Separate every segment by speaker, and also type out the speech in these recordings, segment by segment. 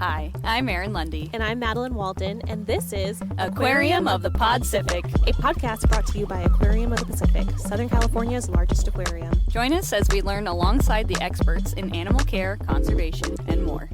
Speaker 1: Hi, I'm Erin Lundy.
Speaker 2: And I'm Madeline Walden, and this is
Speaker 1: Aquarium of the Podcific,
Speaker 2: a podcast brought to you by Aquarium of the Pacific, Southern California's largest aquarium.
Speaker 1: Join us as we learn alongside the experts in animal care, conservation, and more.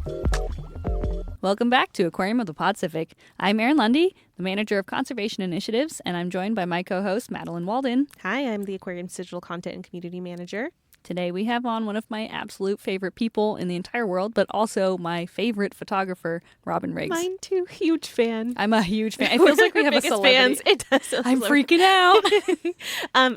Speaker 1: Welcome back to Aquarium of the Podcific. I'm Erin Lundy, the manager of conservation initiatives, and I'm joined by my co-host, Madeline Walden.
Speaker 2: Hi, I'm the Aquarium's digital content and community manager.
Speaker 1: Today we have on one of my absolute favorite people in the entire world, but also my favorite photographer, Robin Riggs.
Speaker 2: Mine too, huge fan.
Speaker 1: I'm a huge fan. It feels like we have a celebrity.
Speaker 2: Fans. It does.
Speaker 1: I'm freaking out.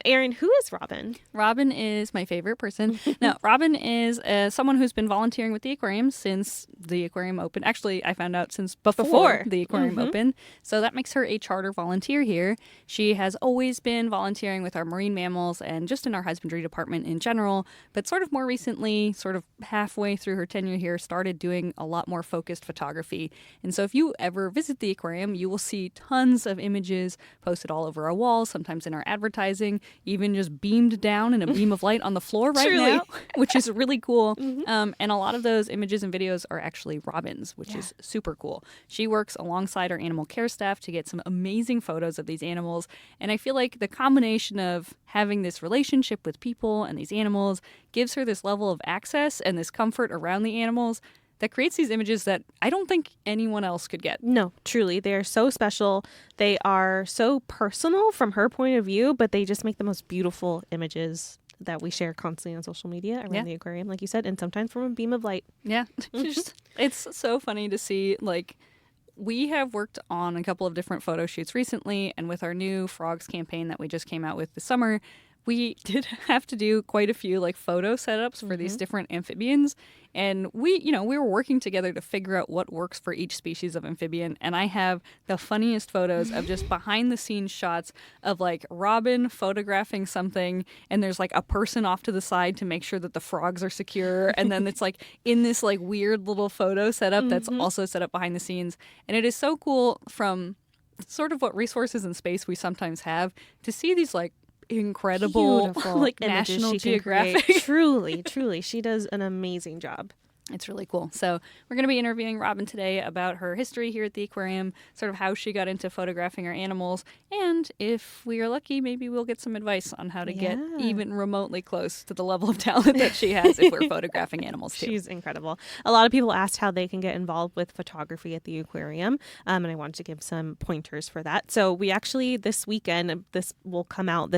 Speaker 2: Erin, who is Robin?
Speaker 1: Robin is my favorite person. Now, Robin is someone who's been volunteering with the aquarium since the aquarium opened. Actually, I found out since before the aquarium opened. So that makes her a charter volunteer here. She has always been volunteering with our marine mammals and just in our husbandry department in general. But sort of more recently, sort of halfway through her tenure here, started doing a lot more focused photography. And so if you ever visit the aquarium, you will see tons of images posted all over our walls, sometimes in our advertising, even just beamed down in a beam of light on the floor right now, which is really cool. And a lot of those images and videos are actually Robin's, which is super cool. She works alongside our animal care staff to get some amazing photos of these animals. And I feel like the combination of having this relationship with people and these animals gives her this level of access and this comfort around the animals that creates these images that I don't think anyone else could get.
Speaker 2: No, truly. They are so special. They are so personal from her point of view, but they just make the most beautiful images that we share constantly on social media around the aquarium, like you said, and sometimes from a beam of light.
Speaker 1: Yeah. It's so funny to see, like, we have worked on a couple of different photo shoots recently, and with our new frogs campaign that we just came out with this summer, we did have to do quite a few like photo setups for these different amphibians. And we were working together to figure out what works for each species of amphibian. And I have the funniest photos of just behind the scenes shots of like Robin photographing something. And there's like a person off to the side to make sure that the frogs are secure. And then it's like in this like weird little photo setup that's also set up behind the scenes. And it is so cool from sort of what resources and space we sometimes have to see these like incredible
Speaker 2: beautiful
Speaker 1: like National Geographic.
Speaker 2: Truly she does an amazing job.
Speaker 1: It's really cool. So we're going to be interviewing Robin today about her history here at the aquarium, sort of how she got into photographing our animals, and if we are lucky, maybe we'll get some advice on how to get even remotely close to the level of talent that she has if we're photographing animals too.
Speaker 2: She's incredible. A lot of people asked how they can get involved with photography at the aquarium, and I wanted to give some pointers for that. So we actually, this weekend, this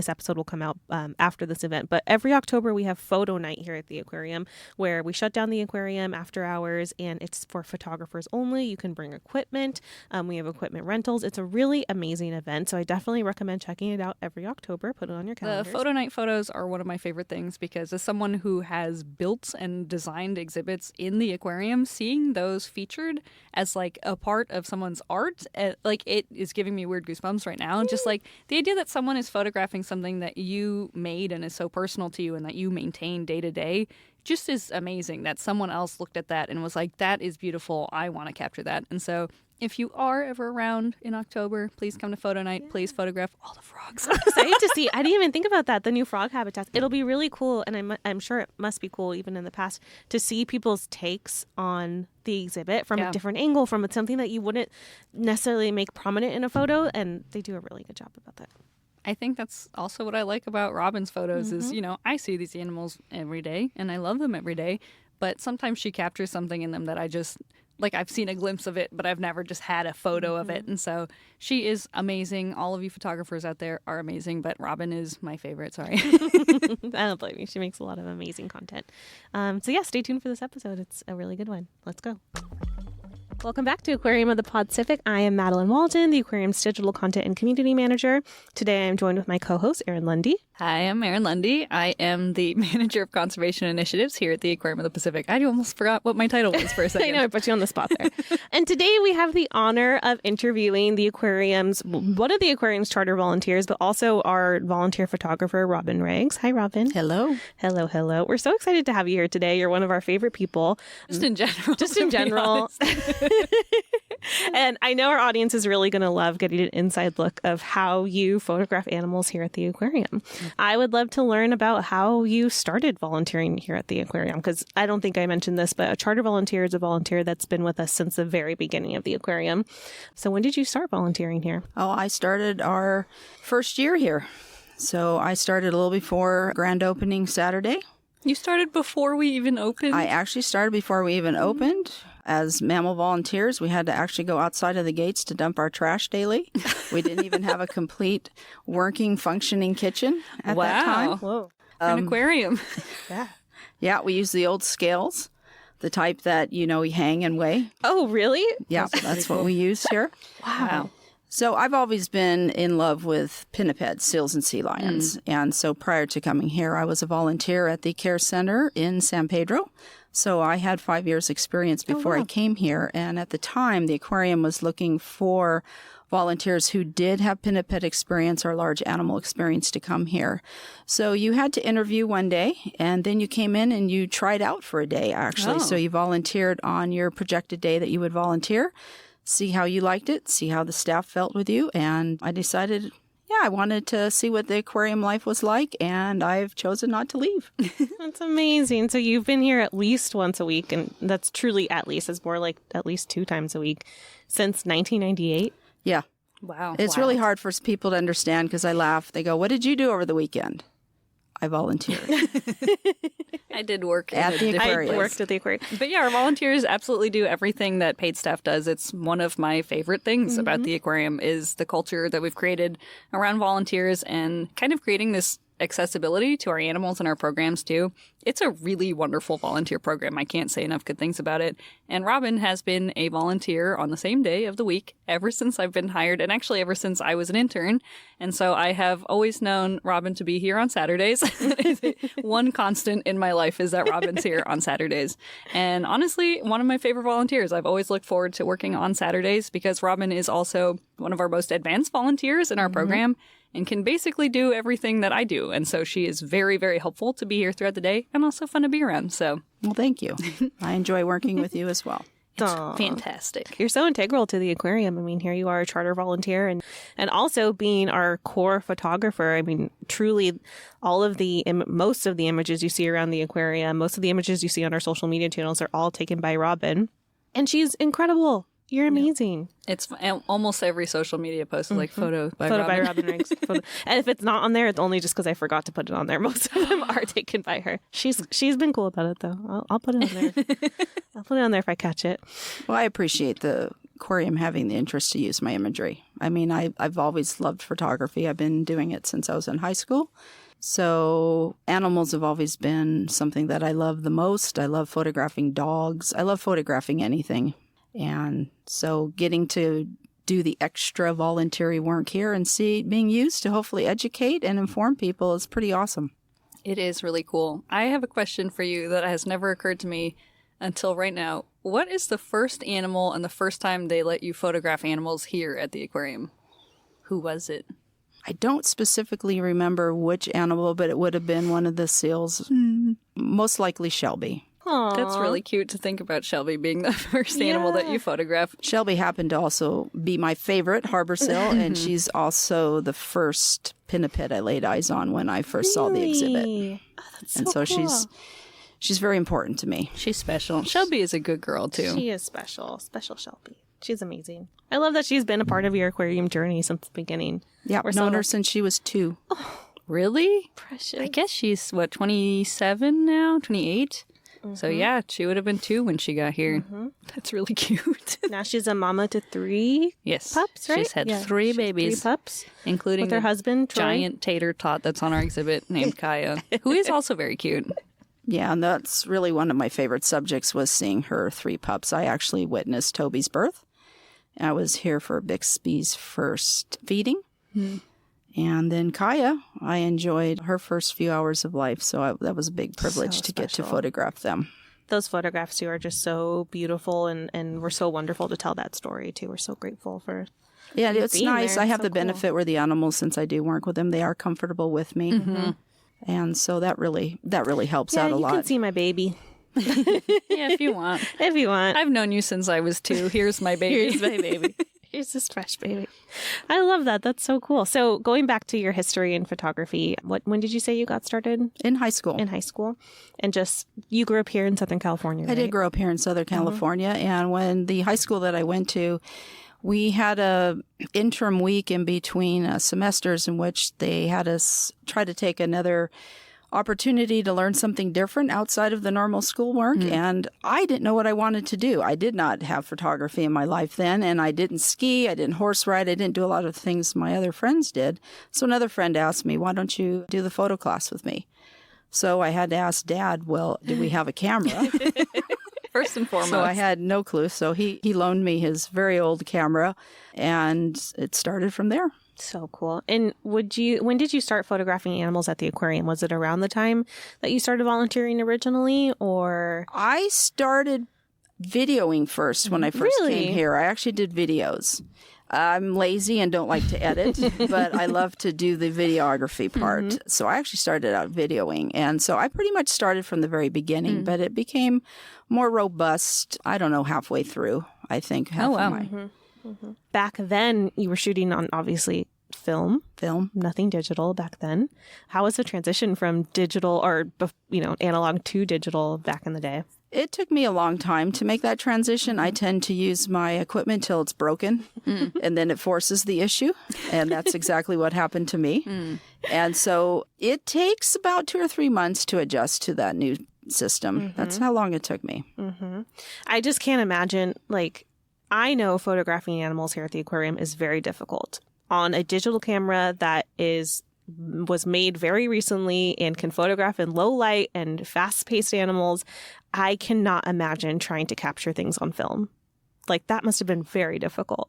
Speaker 2: episode will come out after this event, but every October we have photo night here at the aquarium where we shut down the aquarium after hours, and it's for photographers only. You can bring equipment. We have equipment rentals. It's a really amazing event, so I definitely recommend checking it out every October. Put it on your calendar.
Speaker 1: The photo night photos are one of my favorite things because as someone who has built and designed exhibits in the aquarium, seeing those featured as like a part of someone's art, like it is giving me weird goosebumps right now. Just like the idea that someone is photographing something that you made and is so personal to you and that you maintain day to day just is amazing that someone else looked at that and was like, that is beautiful. I want to capture that. And so if you are ever around in October, please come to photo night. Please photograph all the frogs.
Speaker 2: I'm excited to see. I didn't even think about that, the new frog habitats. It'll be really cool, and I'm sure it must be cool even in the past to see people's takes on the exhibit from a different angle, from something that you wouldn't necessarily make prominent in a photo, and they do a really good job about that.
Speaker 1: I think that's also what I like about Robin's photos is, I see these animals every day and I love them every day, but sometimes she captures something in them that I just, like I've seen a glimpse of it, but I've never just had a photo of it. And so she is amazing. All of you photographers out there are amazing, but Robin is my favorite. Sorry.
Speaker 2: I don't blame you. She makes a lot of amazing content. Stay tuned for this episode. It's a really good one. Let's go. Welcome back to Aquarium of the Podcific. I am Madeline Walden, the aquarium's digital content and community manager. Today I am joined with my co-host, Erin Lundy.
Speaker 1: Hi, I'm Erin Lundy. I am the manager of conservation initiatives here at the Aquarium of the Pacific. I almost forgot what my title was for a second.
Speaker 2: I know, I put you on the spot there. And today we have the honor of interviewing one of the aquarium's charter volunteers, but also our volunteer photographer, Robin Riggs. Hi, Robin.
Speaker 1: Hello.
Speaker 2: Hello. We're so excited to have you here today. You're one of our favorite people.
Speaker 1: Just in general.
Speaker 2: Just in general. And I know our audience is really going to love getting an inside look of how you photograph animals here at the aquarium. I would love to learn about how you started volunteering here at the aquarium, because I don't think I mentioned this, but a charter volunteer is a volunteer that's been with us since the very beginning of the aquarium. So when did you start volunteering here?
Speaker 3: Oh, I started our first year here. So I started a little before grand opening Saturday.
Speaker 1: You started before we even opened?
Speaker 3: I actually started before we even opened. As mammal volunteers, we had to actually go outside of the gates to dump our trash daily. We didn't even have a complete working, functioning kitchen at that time.
Speaker 2: Whoa.
Speaker 1: An aquarium.
Speaker 2: Yeah.
Speaker 3: Yeah, we used the old scales, the type that, you hang and weigh.
Speaker 2: Oh, really?
Speaker 3: Yeah, that's what we used here.
Speaker 2: Wow.
Speaker 3: So I've always been in love with pinnipeds, seals, and sea lions. And so prior to coming here, I was a volunteer at the Care Center in San Pedro. So I had 5 years experience before I came here. And at the time, the aquarium was looking for volunteers who did have pinniped experience or large animal experience to come here. So you had to interview one day, and then you came in and you tried out for a day, actually. So you volunteered on your projected day that you would volunteer, see how you liked it, see how the staff felt with you. And I decided, I wanted to see what the aquarium life was like, and I've chosen not to leave.
Speaker 2: That's amazing. So you've been here at least once a week, and that's truly at least. It's more like at least 2 times a week since 1998.
Speaker 3: Yeah.
Speaker 1: Wow.
Speaker 3: It's really hard for people to understand because I laugh. They go, "What did you do over the weekend?" I volunteered.
Speaker 1: I did work
Speaker 3: at the aquarium.
Speaker 2: I worked at the aquarium.
Speaker 1: But yeah, our volunteers absolutely do everything that paid staff does. It's one of my favorite things about the aquarium is the culture that we've created around volunteers and kind of creating this accessibility to our animals and our programs too. It's a really wonderful volunteer program. I can't say enough good things about it. And Robin has been a volunteer on the same day of the week ever since I've been hired, and actually ever since I was an intern. And so I have always known Robin to be here on Saturdays. One constant in my life is that Robin's here on Saturdays. And honestly, one of my favorite volunteers. I've always looked forward to working on Saturdays because Robin is also one of our most advanced volunteers in our program and can basically do everything that I do. And so she is very, very helpful to be here throughout the day and also fun to be around. So,
Speaker 3: well, thank you. I enjoy working with you as well.
Speaker 1: It's fantastic.
Speaker 2: You're so integral to the aquarium. I mean, here you are, a charter volunteer, and also being our core photographer. I mean, truly, most of the images you see around the aquarium, most of the images you see on our social media channels are all taken by Robin, and she's incredible. You're amazing.
Speaker 1: It's almost every social media post is like photo by
Speaker 2: Robin Riggs. And if it's not on there, it's only just because I forgot to put it on there. Most of them are taken by her. She's been cool about it, though. I'll put it on there. I'll put it on there if I catch it.
Speaker 3: Well, I appreciate the aquarium having the interest to use my imagery. I mean, I've always loved photography. I've been doing it since I was in high school. So animals have always been something that I love the most. I love photographing dogs. I love photographing anything. And so getting to do the extra voluntary work here and see it being used to hopefully educate and inform people is pretty awesome.
Speaker 1: It is really cool. I have a question for you that has never occurred to me until right now. What is the first animal and the first time they let you photograph animals here at the aquarium? Who was it?
Speaker 3: I don't specifically remember which animal, but it would have been one of the seals. Most likely Shelby.
Speaker 2: Aww.
Speaker 1: That's really cute to think about Shelby being the first animal that you photographed.
Speaker 3: Shelby happened to also be my favorite harbor seal, and she's also the first pinniped I laid eyes on when I first saw the exhibit.
Speaker 2: Oh, that's
Speaker 3: and so
Speaker 2: cool.
Speaker 3: she's very important to me.
Speaker 1: She's special. Shelby is a good girl, too.
Speaker 2: She is special. Special Shelby. She's amazing. I love that she's been a part of your aquarium journey since the beginning.
Speaker 3: Yeah, I've known her since she was 2.
Speaker 1: Oh, really?
Speaker 2: Precious.
Speaker 1: I guess she's, 27 now? 28? So yeah, she would have been 2 when she got here. That's really cute.
Speaker 2: Now she's a mama to 3 pups, right?
Speaker 1: She's had 3 babies.
Speaker 2: 3 pups.
Speaker 1: Including
Speaker 2: with her husband, Troy.
Speaker 1: Giant tater tot that's on our exhibit named Kaya, who is also very cute.
Speaker 3: Yeah, and that's really one of my favorite subjects was seeing her 3 pups. I actually witnessed Toby's birth. I was here for Bixby's first feeding. And then Kaya, I enjoyed her first few hours of life. So that was a big privilege to get to photograph them.
Speaker 2: Those photographs, too, are just so beautiful and were so wonderful to tell that story, too. We're so grateful for
Speaker 3: Yeah, it's nice.
Speaker 2: There.
Speaker 3: I have
Speaker 2: so
Speaker 3: the benefit where the animals, since I do work with them, they are comfortable with me. And so that really helps out a lot.
Speaker 2: You can see my baby.
Speaker 1: Yeah, if you want.
Speaker 2: If you want.
Speaker 1: I've known you since I was 2. Here's my baby.
Speaker 2: Here's my baby. Here's this fresh baby. I love that. That's so cool. So going back to your history in photography, when did you say you got started?
Speaker 3: In high school.
Speaker 2: In high school. And just, you grew up here in Southern California, right?
Speaker 3: I did grow up here in Southern California. And when the high school that I went to, we had a interim week in between semesters in which they had us try to take another opportunity to learn something different outside of the normal schoolwork. And I didn't know what I wanted to do. I did not have photography in my life then, and I didn't ski, I didn't horse ride, I didn't do a lot of things my other friends did. So another friend asked me, why don't you do the photo class with me? So I had to ask Dad, well, do we have a camera?
Speaker 1: First and foremost.
Speaker 3: So I had no clue. So he loaned me his very old camera, and it started from there.
Speaker 2: So cool. And when did you start photographing animals at the aquarium? Was it around the time that you started volunteering originally, or?
Speaker 3: I started videoing first when I first came here. I actually did videos. I'm lazy and don't like to edit, but I love to do the videography part. So I actually started out videoing. And so I pretty much started from the very beginning, but it became more robust, I don't know, halfway through, I think.
Speaker 2: Back then, you were shooting on, obviously, film, nothing digital back then. How was the transition from digital or, analog to digital back in the day?
Speaker 3: It took me a long time to make that transition. I tend to use my equipment till it's broken, and then it forces the issue. And that's exactly what happened to me. And so it takes about 2 or 3 months to adjust to that new system. That's how long it took me.
Speaker 2: I just can't imagine, I know photographing animals here at the aquarium is very difficult. On a digital camera that was made very recently and can photograph in low light and fast-paced animals, I cannot imagine trying to capture things on film. That must have been very difficult.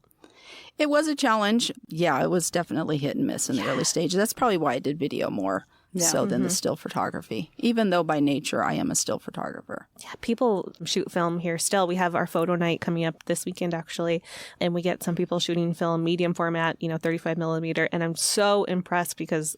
Speaker 3: It was a challenge. Yeah, it was definitely hit and miss in the early stages. That's probably why I did video more than the still photography, even though by nature I am a still photographer.
Speaker 2: Yeah, people shoot film here still. We have our photo night coming up this weekend, actually, and we get some people shooting film medium format, 35 millimeter. And I'm so impressed because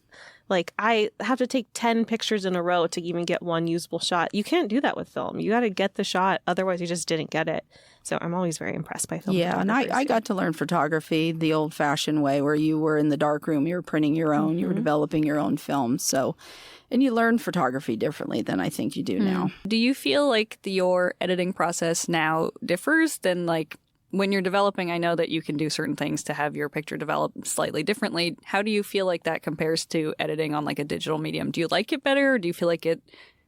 Speaker 2: I have to take 10 pictures in a row to even get one usable shot. You can't do that with film. You got to get the shot. Otherwise, you just didn't get it. So I'm always very impressed by film.
Speaker 3: Yeah, and I got to learn photography the old-fashioned way where you were in the darkroom, you were printing your own, you were developing your own film. So, and you learn photography differently than I think you do now.
Speaker 1: Do you feel like your editing process now differs than when you're developing? I know that you can do certain things to have your picture develop slightly differently. How do you feel like that compares to editing on a digital medium? Do you like it better? Or do you feel like it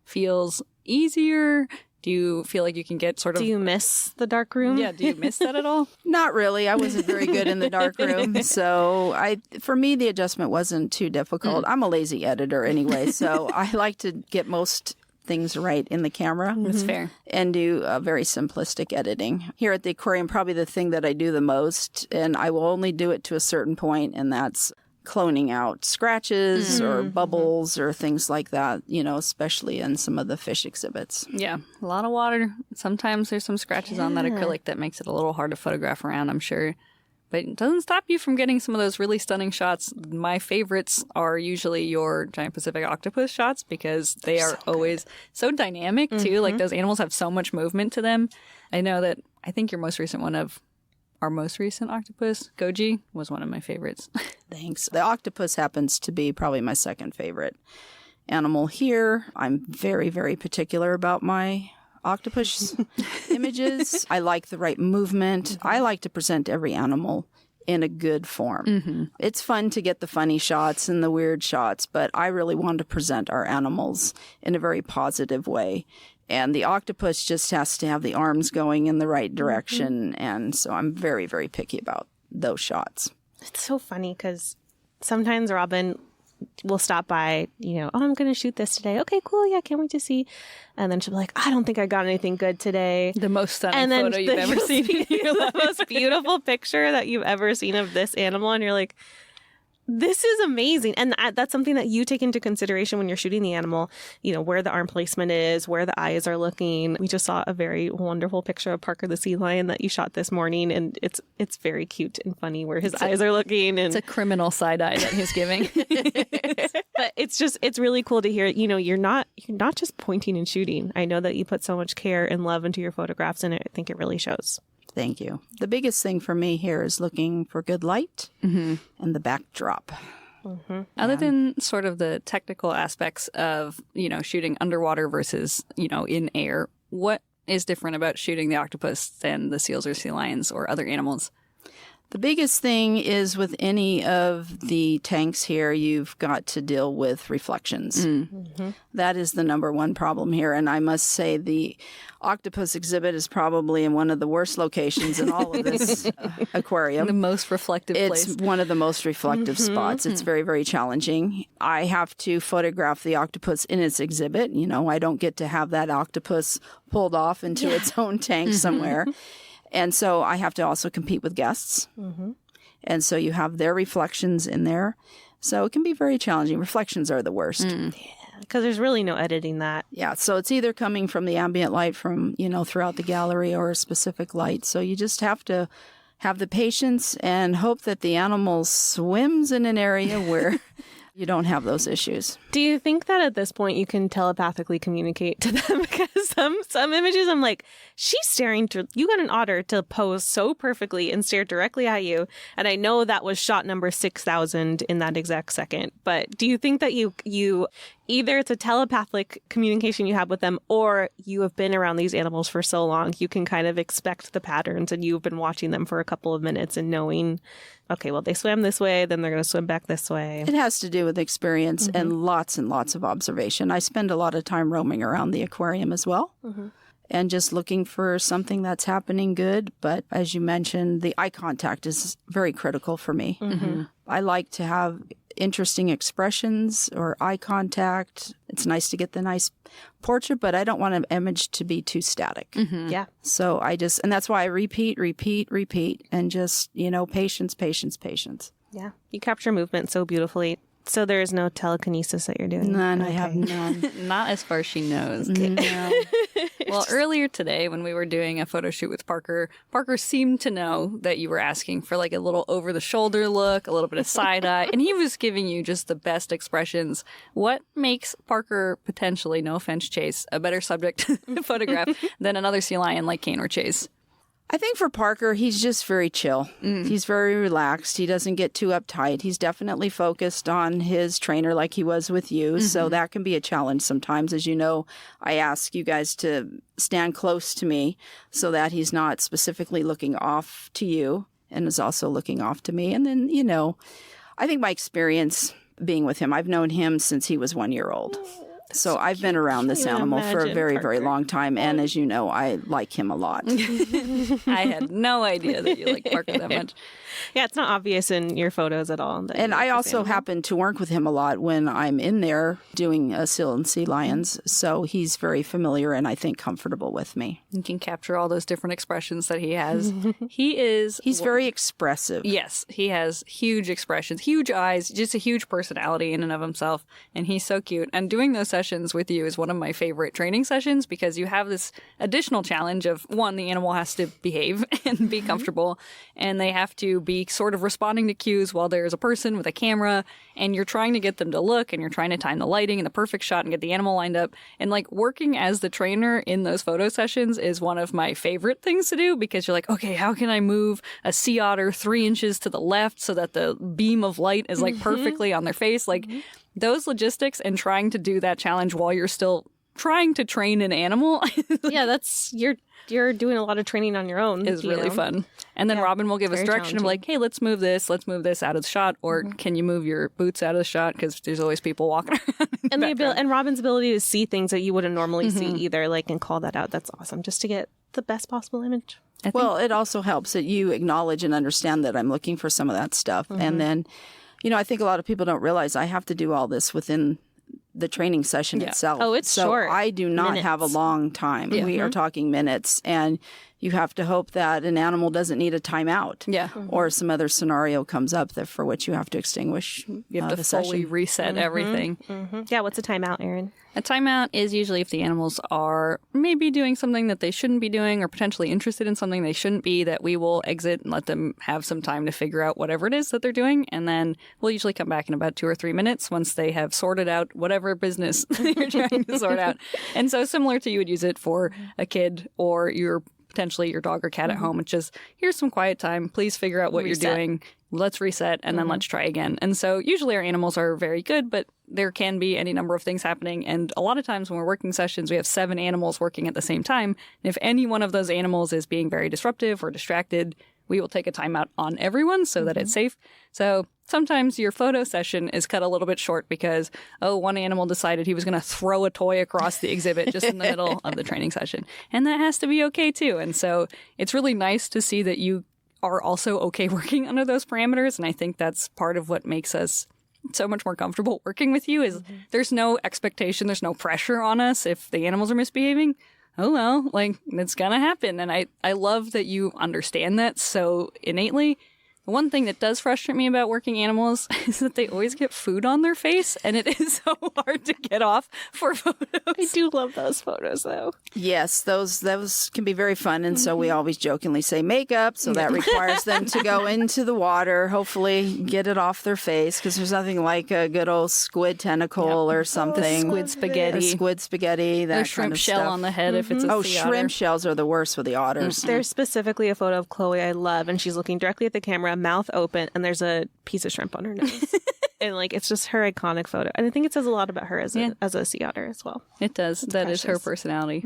Speaker 1: feels easier? Do you feel like you can get sort of...
Speaker 2: Do you miss the dark room?
Speaker 1: Yeah, do you miss that at all?
Speaker 3: Not really. I wasn't very good in the dark room. So for me, the adjustment wasn't too difficult. I'm a lazy editor anyway, so I like to get most things right in the camera.
Speaker 1: That's fair.
Speaker 3: And do very simplistic editing. Here at the aquarium, probably the thing that I do the most, and I will only do it to a certain point, and that's cloning out scratches or bubbles or things like that, especially in some of the fish exhibits.
Speaker 1: Yeah, a lot of water. Sometimes there's some scratches on that acrylic that makes it a little hard to photograph around, I'm sure. But it doesn't stop you from getting some of those really stunning shots. My favorites are usually your giant Pacific octopus shots because they are always so dynamic, too. Those animals have so much movement to them. I know that I think your most recent one of our most recent octopus, Goji, was one of my favorites.
Speaker 3: Thanks. The octopus happens to be probably my second favorite animal here. I'm very, very particular about my octopus images. I like the right movement. I like to present every animal in a good form. It's fun to get the funny shots and the weird shots, but I really want to present our animals in a very positive way. And the octopus just has to have the arms going in the right direction. And so I'm very, very picky about those shots.
Speaker 2: It's so funny because sometimes Robin will stop by, I'm going to shoot this today. Okay, cool. Yeah, can't wait to see. And then she'll be like, I don't think I got anything good today.
Speaker 1: The most stunning photo you've ever seen.
Speaker 2: The most beautiful picture that you've ever seen of this animal. And you're like, This is amazing. And that's something that you take into consideration when you're shooting the animal, where the arm placement is, where the eyes are looking. We just saw a very wonderful picture of Parker the sea lion that you shot this morning. And it's very cute and funny where his eyes are looking. And
Speaker 1: it's a criminal side eye that he's giving.
Speaker 2: But it's really cool to hear, you're not just pointing and shooting. I know that you put so much care and love into your photographs, and I think it really shows.
Speaker 3: Thank you. The biggest thing for me here is looking for good light and the backdrop.
Speaker 1: Other than sort of the technical aspects of, shooting underwater versus, in air, what is different about shooting the octopus than the seals or sea lions or other animals?
Speaker 3: The biggest thing is with any of the tanks here, you've got to deal with reflections. That is the number one problem here. And I must say the octopus exhibit is probably in one of the worst locations in all of this aquarium.
Speaker 1: The most reflective place.
Speaker 3: It's one of the most reflective spots. It's very, very challenging. I have to photograph the octopus in its exhibit. I don't get to have that octopus pulled off into its own tank somewhere. And so I have to also compete with guests. And so you have their reflections in there. So it can be very challenging. Reflections are the worst.
Speaker 2: Because there's really no editing that.
Speaker 3: Yeah. So it's either coming from the ambient light from, throughout the gallery or a specific light. So you just have to have the patience and hope that the animal swims in an area where you don't have those issues.
Speaker 2: Do you think that at this point you can telepathically communicate to them? Because some images I'm like, she's staring to, you got an otter to pose so perfectly and stare directly at you. And I know that was shot number 6,000 in that exact second. But do you think that you either it's a telepathic communication you have with them, or you have been around these animals for so long, you can kind of expect the patterns and you've been watching them for a couple of minutes and knowing, okay, well, they swam this way, then they're going to swim back this way.
Speaker 3: It has to do with experience and lots of observation. I spend a lot of time roaming around the aquarium as well and just looking for something that's happening good. But as you mentioned, the eye contact is very critical for me. I like to have interesting expressions or eye contact. It's nice to get the nice portrait, but I don't want an image to be too static.
Speaker 2: Yeah.
Speaker 3: So and that's why I repeat, and just, patience.
Speaker 2: Yeah. You capture movement so beautifully. So there is no telekinesis that you're doing?
Speaker 3: None. I have none.
Speaker 1: Not as far as she knows.
Speaker 3: No.
Speaker 1: Well, earlier today when we were doing a photo shoot with Parker seemed to know that you were asking for like a little over-the-shoulder look, a little bit of side-eye, and he was giving you just the best expressions. What makes Parker potentially, no offense, Chase, a better subject to photograph than another sea lion like Kane or Chase?
Speaker 3: I think for Parker, he's just very chill. He's very relaxed. He doesn't get too uptight. He's definitely focused on his trainer like he was with you. So that can be a challenge sometimes. As you know, I ask you guys to stand close to me so that he's not specifically looking off to you and is also looking off to me. And then, I think my experience being with him, I've known him since he was 1 year old. So I've been around this animal for a very, very long time. And as you know, I like him a lot.
Speaker 1: I had no idea that you like Parker that much.
Speaker 2: Yeah, it's not obvious in your photos at all.
Speaker 3: And I also happen to work with him a lot when I'm in there doing seal and sea lions. So he's very familiar and I think comfortable with me.
Speaker 1: You can capture all those different expressions that he has. He's
Speaker 3: very expressive.
Speaker 1: Yes, he has huge expressions, huge eyes, just a huge personality in and of himself. And he's so cute. And doing those sessions with you is one of my favorite training sessions because you have this additional challenge of, one, the animal has to behave and be comfortable, and they have to be sort of responding to cues while there's a person with a camera, and you're trying to get them to look, and you're trying to time the lighting and the perfect shot and get the animal lined up. And like working as the trainer in those photo sessions is one of my favorite things to do because you're like, okay, how can I move a sea otter 3 inches to the left so that the beam of light is like perfectly on their face? Like those logistics and trying to do that challenge while you're still trying to train an animal.
Speaker 2: Yeah, that's you're doing a lot of training on your own.
Speaker 1: Is really fun. And then Robin will give us direction of like, hey, let's move this out of the shot, or can you move your boots out of the shot because there's always people walking around.
Speaker 2: And Robin's ability to see things that you wouldn't normally see either, like, and call that out. That's awesome. Just to get the best possible image.
Speaker 3: Well, it also helps that you acknowledge and understand that I'm looking for some of that stuff. And then, I think a lot of people don't realize I have to do all this within the training session itself.
Speaker 2: Oh, it's
Speaker 3: so
Speaker 2: short.
Speaker 3: I do not have a long time. We are talking minutes. And, you have to hope that an animal doesn't need a timeout.
Speaker 1: Yeah.
Speaker 3: Or some other scenario comes up that for which you have to extinguish.
Speaker 1: You have to
Speaker 3: the
Speaker 1: fully
Speaker 3: session.
Speaker 1: reset everything.
Speaker 2: Yeah, what's a timeout, Erin?
Speaker 1: A timeout is usually if the animals are maybe doing something that they shouldn't be doing or potentially interested in something they shouldn't be, that we will exit and let them have some time to figure out whatever it is that they're doing. And then we'll usually come back in about 2 or 3 minutes once they have sorted out whatever business you're trying to sort out. And so similar to you would use it for a kid or potentially your dog or cat at home. It's just, here's some quiet time. Please figure out what you're doing. Let's reset and then let's try again. And so usually our animals are very good, but there can be any number of things happening. And a lot of times when we're working sessions, we have 7 animals working at the same time. And if any one of those animals is being very disruptive or distracted, we will take a timeout on everyone so that it's safe. So sometimes your photo session is cut a little bit short because, one animal decided he was going to throw a toy across the exhibit just in the middle of the training session. And that has to be okay too. And so it's really nice to see that you are also okay working under those parameters. And I think that's part of what makes us so much more comfortable working with you is there's no expectation, there's no pressure on us if the animals are misbehaving. Oh, well, like, it's gonna happen. And I love that you understand that so innately. The one thing that does frustrate me about working animals is that they always get food on their face, and it is so hard to get off for photos.
Speaker 2: I do love those photos, though.
Speaker 3: Yes, those can be very fun. And so we always jokingly say makeup. So that requires them to go into the water, hopefully get it off their face, because there's nothing like a good old squid tentacle or something.
Speaker 1: Squid spaghetti.
Speaker 3: Or squid spaghetti, that
Speaker 1: Or
Speaker 3: kind
Speaker 1: shrimp
Speaker 3: of
Speaker 1: shell
Speaker 3: stuff.
Speaker 1: on the head if it's a sea otter.
Speaker 3: Shrimp shells are the worst for the otters.
Speaker 2: There's specifically a photo of Chloe I love, and she's looking directly at the camera, mouth open, and there's a piece of shrimp on her nose. And like, it's just her iconic photo. And I think it says a lot about her as a sea otter as well.
Speaker 1: It does. That is her personality.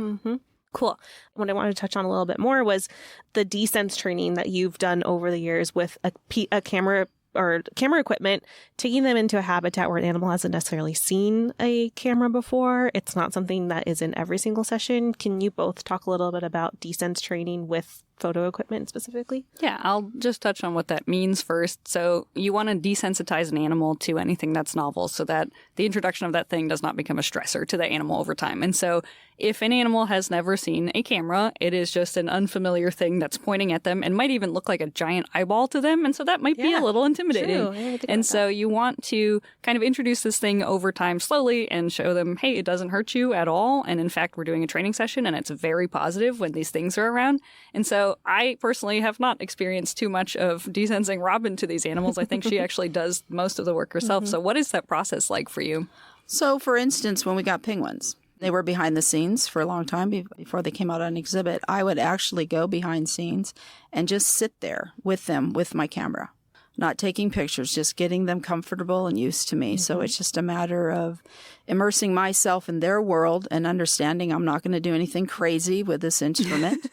Speaker 2: Cool. What I wanted to touch on a little bit more was the desense training that you've done over the years with a camera or camera equipment, taking them into a habitat where an animal hasn't necessarily seen a camera before. It's not something that is in every single session. Can you both talk a little bit about desense training with photo equipment specifically?
Speaker 1: Yeah, I'll just touch on what that means first. So you want to desensitize an animal to anything that's novel so that the introduction of that thing does not become a stressor to the animal over time. And so if an animal has never seen a camera, it is just an unfamiliar thing that's pointing at them and might even look like a giant eyeball to them. And so that might be a little intimidating.
Speaker 2: True.
Speaker 1: And so you want to kind of introduce this thing over time slowly and show them, hey, it doesn't hurt you at all. And in fact, we're doing a training session and it's very positive when these things are around. And so I personally have not experienced too much of desensing Robin to these animals. I think she actually does most of the work herself. So what is that process like for you?
Speaker 3: So, for instance, when we got penguins, they were behind the scenes for a long time before they came out on exhibit. I would actually go behind scenes and just sit there with them with my camera, not taking pictures, just getting them comfortable and used to me. So it's just a matter of immersing myself in their world and understanding I'm not going to do anything crazy with this instrument.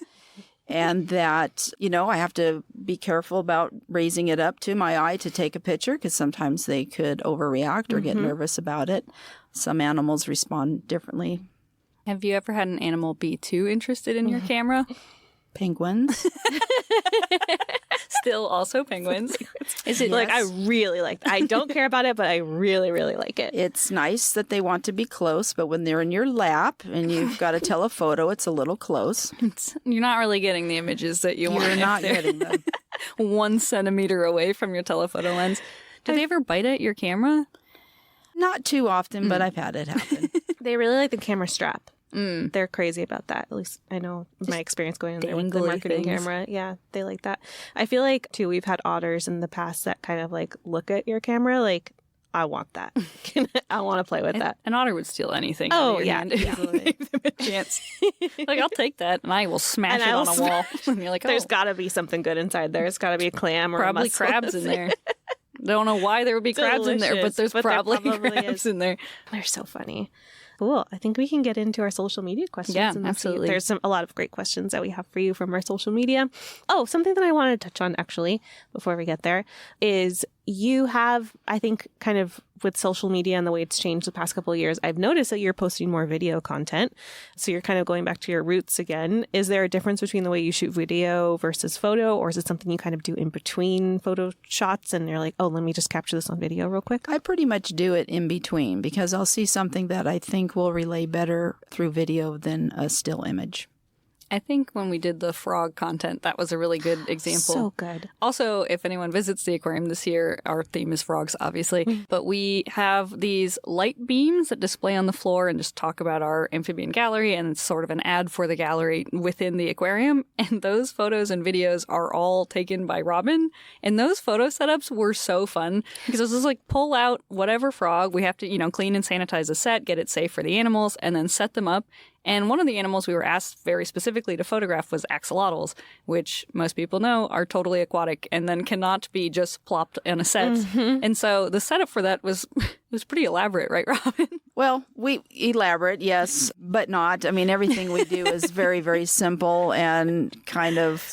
Speaker 3: And that, I have to be careful about raising it up to my eye to take a picture because sometimes they could overreact or get nervous about it. Some animals respond differently.
Speaker 1: Have you ever had an animal be too interested in your camera?
Speaker 3: Penguins.
Speaker 1: Still also penguins.
Speaker 2: Is it like, I really like that? I don't care about it, but I really, really like it.
Speaker 3: It's nice that they want to be close, but when they're in your lap and you've got to tell a photo, it's a little close.
Speaker 1: You're not really getting the images that you want.
Speaker 3: You're not getting them.
Speaker 1: 1 centimeter away from your telephoto lens. Do they ever bite at your camera?
Speaker 3: Not too often, but I've had it happen.
Speaker 2: They really like the camera strap. They're crazy about that. At least I know my experience going in there with the marketing camera. Yeah, they like that. I feel like, too, we've had otters in the past that kind of like look at your camera like, I want that. I want to play with that.
Speaker 1: An otter would steal anything.
Speaker 2: Oh,
Speaker 1: out of your hand if you give them a chance. Like, I'll take that and I will smash it on a wall. And you're like,
Speaker 2: there's got to be something good inside there. It's got to be a clam or
Speaker 1: probably
Speaker 2: a mussel.
Speaker 1: crabs in there. Don't know why there would be crabs in there, but there's probably crabs in there.
Speaker 2: They're so funny. Cool. I think we can get into our social media questions.
Speaker 1: Yeah,
Speaker 2: and
Speaker 1: absolutely.
Speaker 2: There's a lot of great questions that we have for you from our social media. Oh, something that I wanted to touch on actually before we get there is you have, I think, kind of with social media and the way it's changed the past couple of years, I've noticed that you're posting more video content. So you're kind of going back to your roots again. Is there a difference between the way you shoot video versus photo, or is it something you kind of do in between photo shots and you're like, oh, let me just capture this on video real quick?
Speaker 3: I pretty much do it in between because I'll see something that I think will relay better through video than a still image.
Speaker 1: I think when we did the frog content, that was a really good example.
Speaker 2: So good.
Speaker 1: Also, if anyone visits the aquarium this year, our theme is frogs, obviously, but we have these light beams that display on the floor and just talk about our amphibian gallery, and it's sort of an ad for the gallery within the aquarium. And those photos and videos are all taken by Robin. And those photo setups were so fun because it was just like pull out whatever frog. We have to, clean and sanitize the set, get it safe for the animals, and then set them up. And one of the animals we were asked very specifically to photograph was axolotls, which most people know are totally aquatic and then cannot be just plopped on a set. Mm-hmm. And so the setup for that was pretty elaborate, right, Robin?
Speaker 3: Well, we elaborate, yes, but not. I mean, everything we do is very, very simple and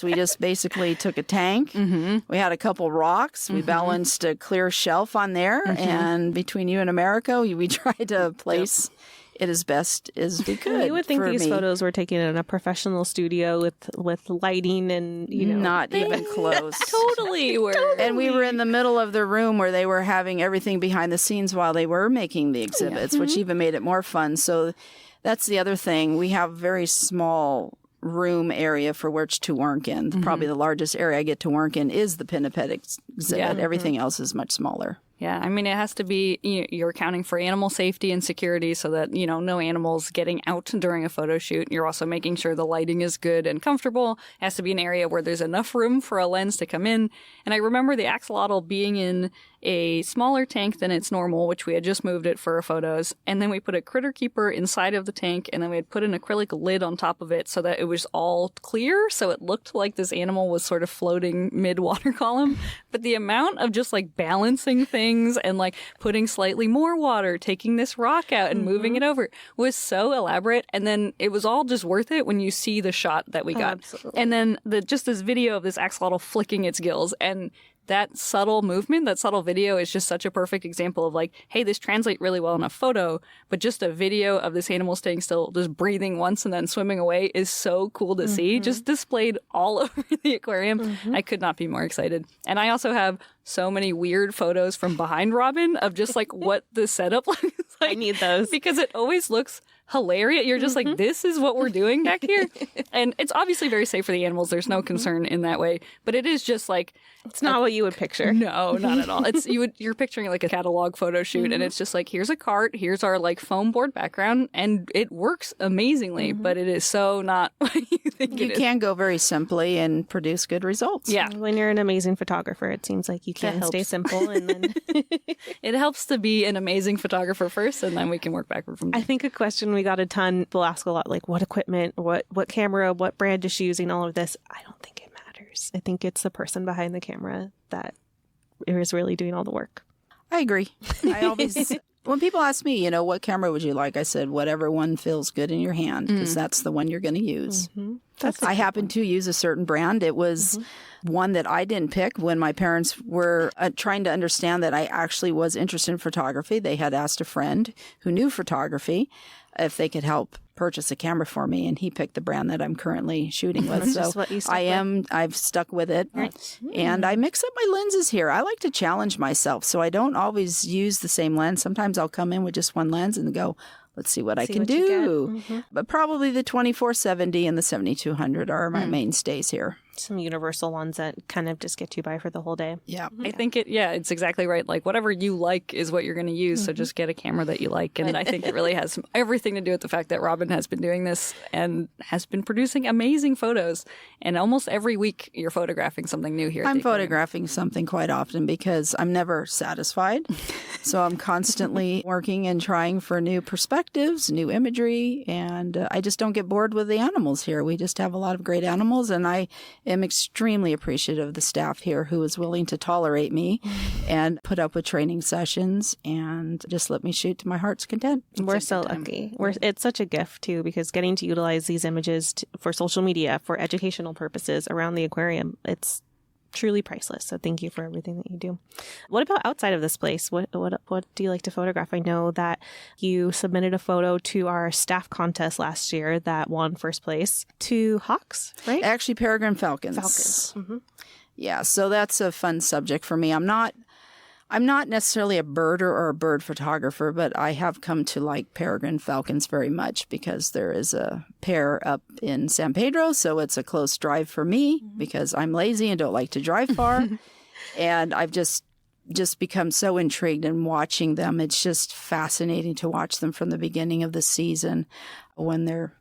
Speaker 3: we just basically took a tank. Mm-hmm. We had a couple rocks. We balanced a clear shelf on there. Mm-hmm. And between you and America, we tried to place it as best as we could.
Speaker 2: You would think these photos were taken in a professional studio with lighting and,
Speaker 3: Not even close.
Speaker 1: Totally were.
Speaker 3: And we were in the middle of the room where they were having everything behind the scenes while they were making the exhibits, which even made it more fun. So that's the other thing. We have very small room area for which to work in. Mm-hmm. Probably the largest area I get to work in is the pinniped exhibit. Yeah. Everything else is much smaller.
Speaker 1: Yeah, I mean, it has to be, you're accounting for animal safety and security so that, no animals getting out during a photo shoot. You're also making sure the lighting is good and comfortable. It has to be an area where there's enough room for a lens to come in. And I remember the axolotl being in a smaller tank than its normal, which we had just moved it for our photos. And then we put a critter keeper inside of the tank, and then we had put an acrylic lid on top of it so that it was all clear. So it looked like this animal was sort of floating mid-water column. But the amount of just balancing things and putting slightly more water, taking this rock out and moving it over was so elaborate. And then it was all just worth it when you see the shot that we got.
Speaker 2: Absolutely.
Speaker 1: And then just this video of this axolotl flicking its gills, and that subtle movement, that subtle video is just such a perfect example of hey, this translates really well in a photo, but just a video of this animal staying still, just breathing once and then swimming away is so cool to see. Just displayed all over the aquarium. I could not be more excited. And I also have so many weird photos from behind Robin of just what the setup looks like.
Speaker 2: I need those.
Speaker 1: Because it always looks hilarious. You're just this is what we're doing back here. And it's obviously very safe for the animals. There's no concern in that way. But it is just
Speaker 2: it's not what you would picture.
Speaker 1: No, not at all. It's you're picturing a catalog photo shoot, and it's just here's a cart, here's our foam board background, and it works amazingly, but it is so not what you think it is.
Speaker 3: You can go very simply and produce good results.
Speaker 1: Yeah.
Speaker 2: When you're an amazing photographer, it seems like you can stay simple, and then
Speaker 1: it helps to be an amazing photographer first, and then we can work backward from there.
Speaker 2: I think a question we got a ton, people ask a lot, what equipment, what camera, what brand is she using, all of this. I don't think it matters. I think it's the person behind the camera that is really doing all the work. I
Speaker 3: agree. I always, when people ask me, what camera would you like? I said, whatever one feels good in your hand, because that's the one you're going to use. I happen to use a certain brand. It was one that I didn't pick when my parents were trying to understand that I actually was interested in photography. They had asked a friend who knew photography if they could help purchase a camera for me, and he picked the brand that I'm currently shooting with. So I've stuck with it. Nice. And I mix up my lenses here. I like to challenge myself, so I don't always use the same lens. Sometimes I'll come in with just one lens and go, let's see what I can do. But probably the 2470 and the 7200 are my mainstays here.
Speaker 2: Some universal ones that kind of just get you by for the whole day.
Speaker 3: Yeah.
Speaker 1: I think it's exactly right. Whatever you like is what you're going to use. So just get a camera that you like. And I think it really has everything to do with the fact that Robin has been doing this and has been producing amazing photos. And almost every week you're photographing something new here.
Speaker 3: I'm photographing something quite often because I'm never satisfied. So I'm constantly working and trying for new perspectives, new imagery. And I just don't get bored with the animals here. We just have a lot of great animals. And I am extremely appreciative of the staff here who is willing to tolerate me and put up with training sessions and just let me shoot to my heart's content.
Speaker 2: We're so lucky. It's such a gift too, because getting to utilize these images for social media, for educational purposes around the aquarium, it's truly priceless. So thank you for everything that you do. What about outside of this place? What do you like to photograph? I know that you submitted a photo to our staff contest last year that won first place to hawks, right?
Speaker 3: Actually, peregrine falcons.
Speaker 2: Mm-hmm.
Speaker 3: Yeah, so that's a fun subject for me. I'm not necessarily a birder or a bird photographer, but I have come to like peregrine falcons very much because there is a pair up in San Pedro, so it's a close drive for me because I'm lazy and don't like to drive far. And I've just become so intrigued in watching them. It's just fascinating to watch them from the beginning of the season when they're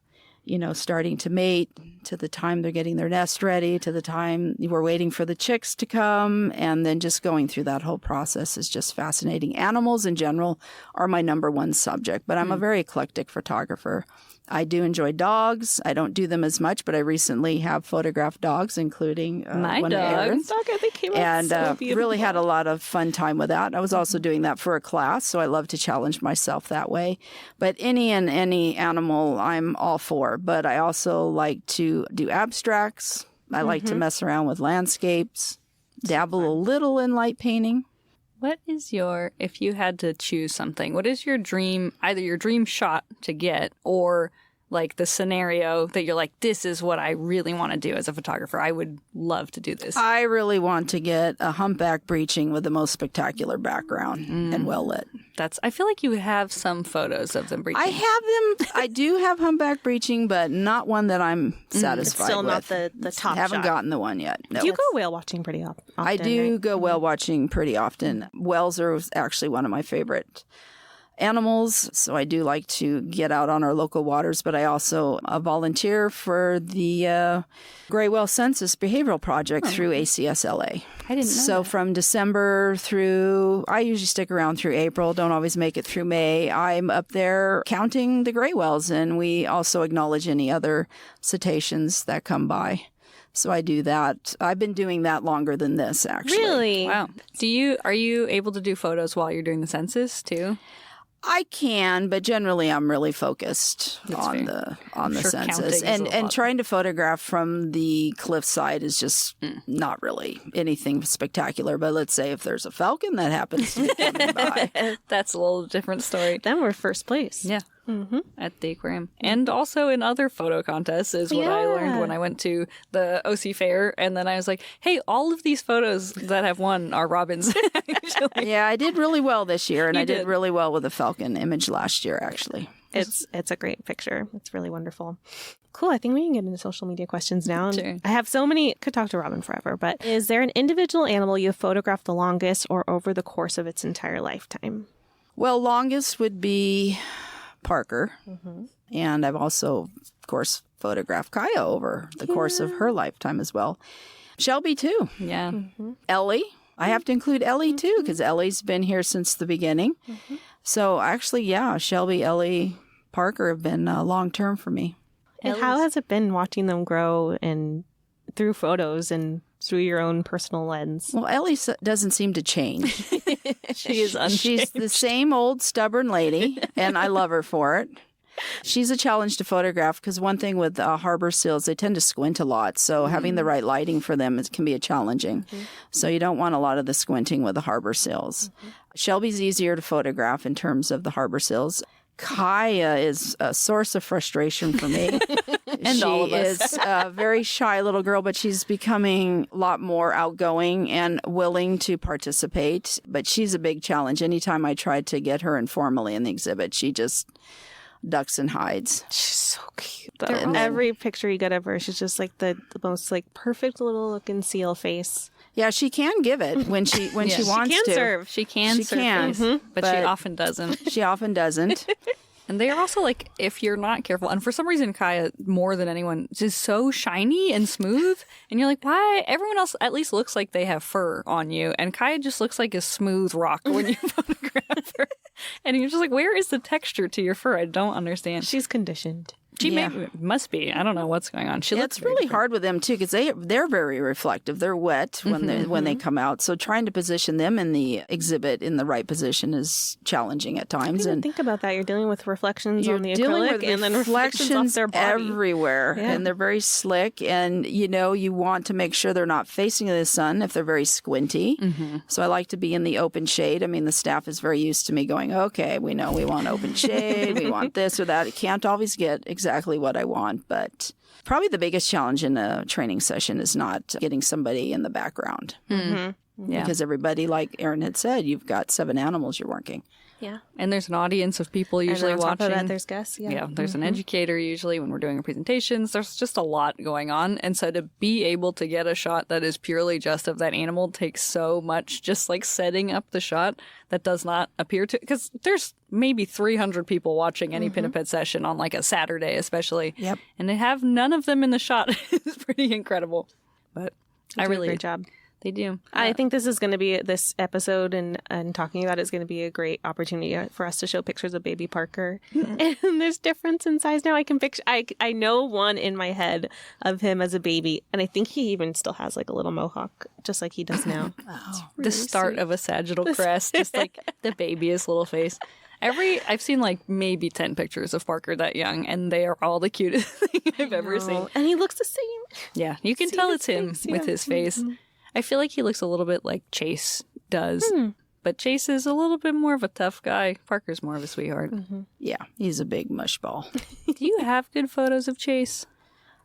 Speaker 3: starting to mate, to the time they're getting their nest ready, to the time we're waiting for the chicks to come, and then just going through that whole process is just fascinating. Animals in general are my number one subject, but I'm a very eclectic photographer. I do enjoy dogs. I don't do them as much, but I recently have photographed dogs, including
Speaker 1: my
Speaker 3: one
Speaker 1: dog.
Speaker 3: of Aaron's.
Speaker 2: Dog, I think came out
Speaker 3: And
Speaker 2: so beautiful.
Speaker 3: really had a lot of fun time with that. I was also doing that for a class, so I love to challenge myself that way. But any animal I'm all for. But I also like to do abstracts. I like to mess around with landscapes, dabble a little in light painting.
Speaker 1: What is if you had to choose something, what is your dream, either your dream shot to get or like the scenario that you're like, this is what I really want to do as a photographer. I would love to do this.
Speaker 3: I really want to get a humpback breaching with the most spectacular background and well lit.
Speaker 1: I feel like you have some photos of them breaching.
Speaker 3: I have them. I do have humpback breaching, but not one that I'm satisfied
Speaker 2: It's still
Speaker 3: with.
Speaker 2: not the top
Speaker 3: Haven't
Speaker 2: shot.
Speaker 3: gotten the one yet. No.
Speaker 2: You go whale watching pretty often.
Speaker 3: I do
Speaker 2: right?
Speaker 3: go whale watching pretty often. Whales are actually one of my favorite animals, so I do like to get out on our local waters, but I also volunteer for the Gray Whale Census Behavioral Project through ACSLA.
Speaker 1: I didn't know
Speaker 3: So
Speaker 1: that.
Speaker 3: from December through, I usually stick around through April, don't always make it through May. I'm up there counting the gray whales, and we also acknowledge any other cetaceans that come by. So I do that. I've been doing that longer than this, actually.
Speaker 2: Really?
Speaker 1: Wow. Are you able to do photos while you're doing the census too?
Speaker 3: I can, but generally I'm really focused on
Speaker 1: fair.
Speaker 3: the
Speaker 1: sure
Speaker 3: census.
Speaker 1: counting is a
Speaker 3: And
Speaker 1: lot.
Speaker 3: trying to photograph from the cliffside is just not really anything spectacular. But let's say if there's a falcon that happens to be coming by.
Speaker 1: That's a little different story.
Speaker 2: Then we're first place.
Speaker 1: Yeah. At the aquarium. And also in other photo contests is what I learned
Speaker 2: Yeah.
Speaker 1: when I went to the OC Fair. And then I was like, hey, all of these photos that have won are Robin's. Actually.
Speaker 3: Yeah, I did really well this year, and
Speaker 1: You
Speaker 3: I did
Speaker 1: did.
Speaker 3: really well with the falcon image last year, actually.
Speaker 2: It's a great picture. It's really wonderful. Cool. I think we can get into social media questions now.
Speaker 1: Sure.
Speaker 2: I have so many. Could talk to Robin forever, but is there an individual animal you have photographed the longest or over the course of its entire lifetime?
Speaker 3: Well, longest would be Parker. And I've also, of course, photographed Kaya over the course of her lifetime as well. Shelby, too.
Speaker 1: Yeah.
Speaker 3: Ellie. I have to include Ellie, too, because Ellie's been here since the beginning. So actually, yeah, Shelby, Ellie, Parker have been long-term for me.
Speaker 2: And how has it been watching them grow and through photos and through your own personal lens?
Speaker 3: Well, Ellie doesn't seem to change.
Speaker 1: She is unchanged.
Speaker 3: She's the same old stubborn lady, and I love her for it. She's a challenge to photograph because one thing with harbor seals, they tend to squint a lot. So having the right lighting for them can be challenging. So you don't want a lot of the squinting with the harbor seals. Shelby's easier to photograph in terms of the harbor seals. Kaya is a source of frustration for me.
Speaker 1: And all of us.
Speaker 3: She is a very shy little girl, but she's becoming a lot more outgoing and willing to participate. But she's a big challenge. Anytime I tried to get her informally in the exhibit, she just ducks and hides.
Speaker 2: She's so cute. Though.
Speaker 3: And then-
Speaker 2: Every picture you get of her, she's just like the most like perfect little looking seal face.
Speaker 3: Yeah, she can give it when she
Speaker 1: Yeah.
Speaker 3: she
Speaker 1: She
Speaker 3: wants
Speaker 2: can
Speaker 3: to.
Speaker 2: serve.
Speaker 1: She can
Speaker 3: She can,
Speaker 1: surface, but she
Speaker 3: but-
Speaker 1: often doesn't.
Speaker 3: She often doesn't.
Speaker 1: And they are also like, if you're not careful, and for some reason, Kaya, more than anyone, is so shiny and smooth. And you're like, why? Everyone else at least looks like they have fur on you. And Kaya just looks like a smooth rock when you photograph her. And you're just like, where is the texture to your fur? I don't understand.
Speaker 2: She's conditioned.
Speaker 1: She
Speaker 3: Yeah.
Speaker 1: must be. I don't know what's going on. She
Speaker 3: Yeah,
Speaker 1: looks
Speaker 3: it's
Speaker 1: very
Speaker 3: really
Speaker 1: different.
Speaker 3: hard with them too because they're very reflective. They're wet when they come out. So trying to position them in the exhibit in the right position is challenging at times.
Speaker 2: And
Speaker 3: And
Speaker 2: think about that. You're dealing with reflections
Speaker 3: you're
Speaker 2: on the
Speaker 3: dealing
Speaker 2: acrylic
Speaker 3: with
Speaker 2: and then reflections off
Speaker 3: reflections
Speaker 2: their body.
Speaker 3: everywhere,
Speaker 2: Yeah.
Speaker 3: and they're very slick. And you want to make sure they're not facing the sun if they're very squinty. So I like to be in the open shade. I mean, the staff is very used to me going, okay, we know we want open shade, we want this or that. I can't always get exactly what I want, but probably the biggest challenge in a training session is not getting somebody in the background.
Speaker 1: Yeah.
Speaker 3: Because everybody, like Erin had said, you've got 7 animals you're working.
Speaker 2: Yeah.
Speaker 1: And there's an audience of people usually
Speaker 2: and on top
Speaker 1: watching.
Speaker 2: of that, there's guests. Yeah.
Speaker 1: There's an educator usually when we're doing presentations. There's just a lot going on. And so to be able to get a shot that is purely just of that animal takes so much, just like setting up the shot that does not appear to, because there's maybe 300 people watching any pinniped session on like a Saturday, especially.
Speaker 3: Yep.
Speaker 1: And they have none of them in the shot. It's pretty incredible. But
Speaker 2: They do a great job.
Speaker 1: They do.
Speaker 2: I think this is going to be, this episode and talking about it is going to be a great opportunity for us to show pictures of baby Parker. And there's difference in size now. I can picture, I know one in my head of him as a baby. And I think he even still has like a little mohawk, just like he does now.
Speaker 1: The start of a sagittal crest, just like the babyest little face. I've seen like maybe 10 pictures of Parker that young, and they are all the cutest thing I've ever seen.
Speaker 2: And he looks the same.
Speaker 1: Yeah, you can
Speaker 2: See
Speaker 1: tell
Speaker 2: his
Speaker 1: it's him
Speaker 2: face,
Speaker 1: with
Speaker 2: yeah.
Speaker 1: his face. I feel like he looks a little bit like Chase does, but Chase is a little bit more of a tough guy. Parker's more of a sweetheart.
Speaker 3: Yeah, he's a big mushball.
Speaker 1: Do you have good photos of Chase?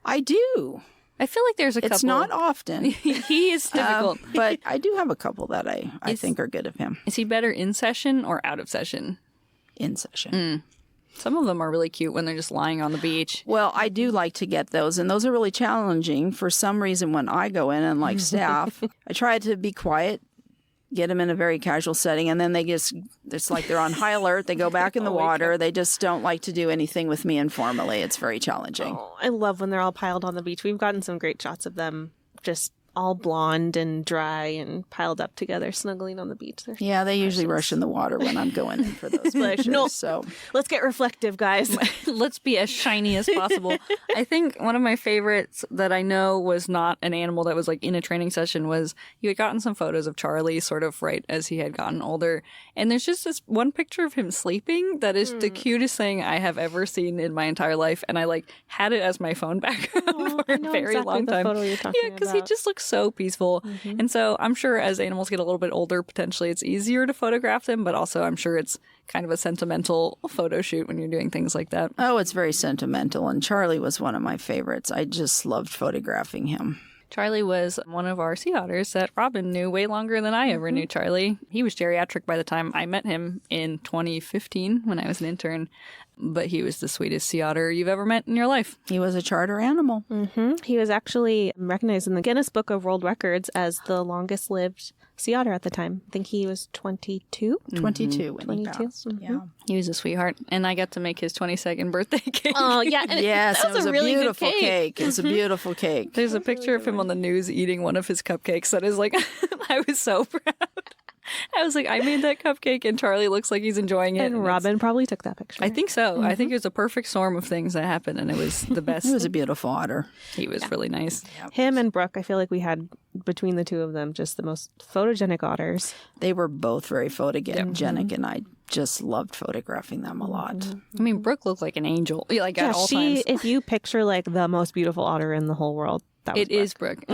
Speaker 3: I do.
Speaker 1: I feel like there's a couple.
Speaker 3: It's not often.
Speaker 1: He is difficult.
Speaker 3: But I do have a couple that I think are good of him
Speaker 1: Is he better in session or out of session?
Speaker 3: in session.
Speaker 1: Some of them are really cute when they're just lying on the beach.
Speaker 3: Well, I do like to get those, and those are really challenging. For some reason, when I go in and like staff, I try to be quiet, get them in a very casual setting, and then it's like they're on high alert. They go back in the water. They just don't like to do anything with me informally. It's very challenging.
Speaker 2: Oh, I love when they're all piled on the beach. We've gotten some great shots of them just all blonde and dry and piled up together, snuggling on the beach.
Speaker 3: Yeah, they usually rush in the water when I'm going in for those pictures.
Speaker 2: no.
Speaker 3: So
Speaker 2: Let's get reflective, guys.
Speaker 1: Let's be as shiny as possible. I think one of my favorites that I know was not an animal that was like in a training session was you had gotten some photos of Charlie sort of right as he had gotten older. And there's just this one picture of him sleeping that is the cutest thing I have ever seen in my entire life. And I like had it as my phone background for a very long time. Yeah, because he just looks so peaceful. And so I'm sure as animals get a little bit older, potentially it's easier to photograph them, but also I'm sure it's kind of a sentimental photo shoot when you're doing things like that.
Speaker 3: Oh, it's very sentimental, and Charlie was one of my favorites. I just loved photographing him.
Speaker 1: Charlie was one of our sea otters that Robin knew way longer than I ever knew Charlie. He was geriatric by the time I met him in 2015 when I was an intern, but he was the sweetest sea otter you've ever met in your life.
Speaker 3: He was a charter animal.
Speaker 2: He was actually recognized in the Guinness Book of World Records as the longest lived sea otter at the time. I think he was 22.
Speaker 3: 22 when he
Speaker 2: 22.
Speaker 3: passed. Yeah.
Speaker 1: He was a sweetheart, and I got to make his 22nd birthday cake.
Speaker 2: Oh, yeah. And
Speaker 3: Yes,
Speaker 2: that
Speaker 3: it was a
Speaker 2: really
Speaker 3: beautiful
Speaker 2: good
Speaker 3: cake. It was a beautiful cake.
Speaker 1: There's a picture of him on the news eating one of his cupcakes that is like, I was so proud. I was like, I made that cupcake, and Charlie looks like he's enjoying it.
Speaker 2: And Robin probably took that picture.
Speaker 1: I think so. I think it was a perfect storm of things that happened, and it was the best.
Speaker 3: It was a beautiful otter.
Speaker 1: He was really nice.
Speaker 2: Him and Brooke, I feel like we had, between the two of them, just the most photogenic otters.
Speaker 3: They were both very photogenic, and I just loved photographing them a lot.
Speaker 1: I mean, Brooke looked like an angel, like at all times.
Speaker 2: If you picture like the most beautiful otter in the whole world, that was
Speaker 1: It is Brooke.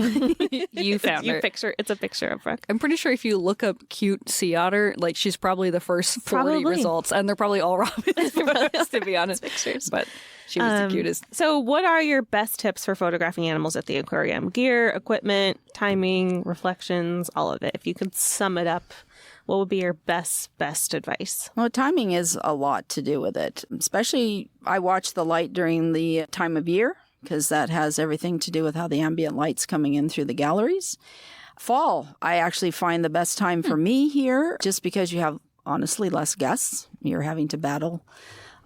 Speaker 1: You found her.
Speaker 2: It's a picture of Brooke.
Speaker 1: I'm pretty sure if you look up cute sea otter, like she's probably the first 40
Speaker 2: Probably.
Speaker 1: results, and they're probably all Robin's photos, to be honest.
Speaker 2: Pictures.
Speaker 1: But she was the cutest.
Speaker 2: So what are your best tips for photographing animals at the aquarium? Gear, equipment, timing, reflections, all of it. If you could sum it up, what would be your best advice?
Speaker 3: Well, timing is a lot to do with it. Especially, I watch the light during the time of year, because that has everything to do with how the ambient light's coming in through the galleries. Fall, I actually find the best time for me here, just because you have, honestly, less guests. You're having to battle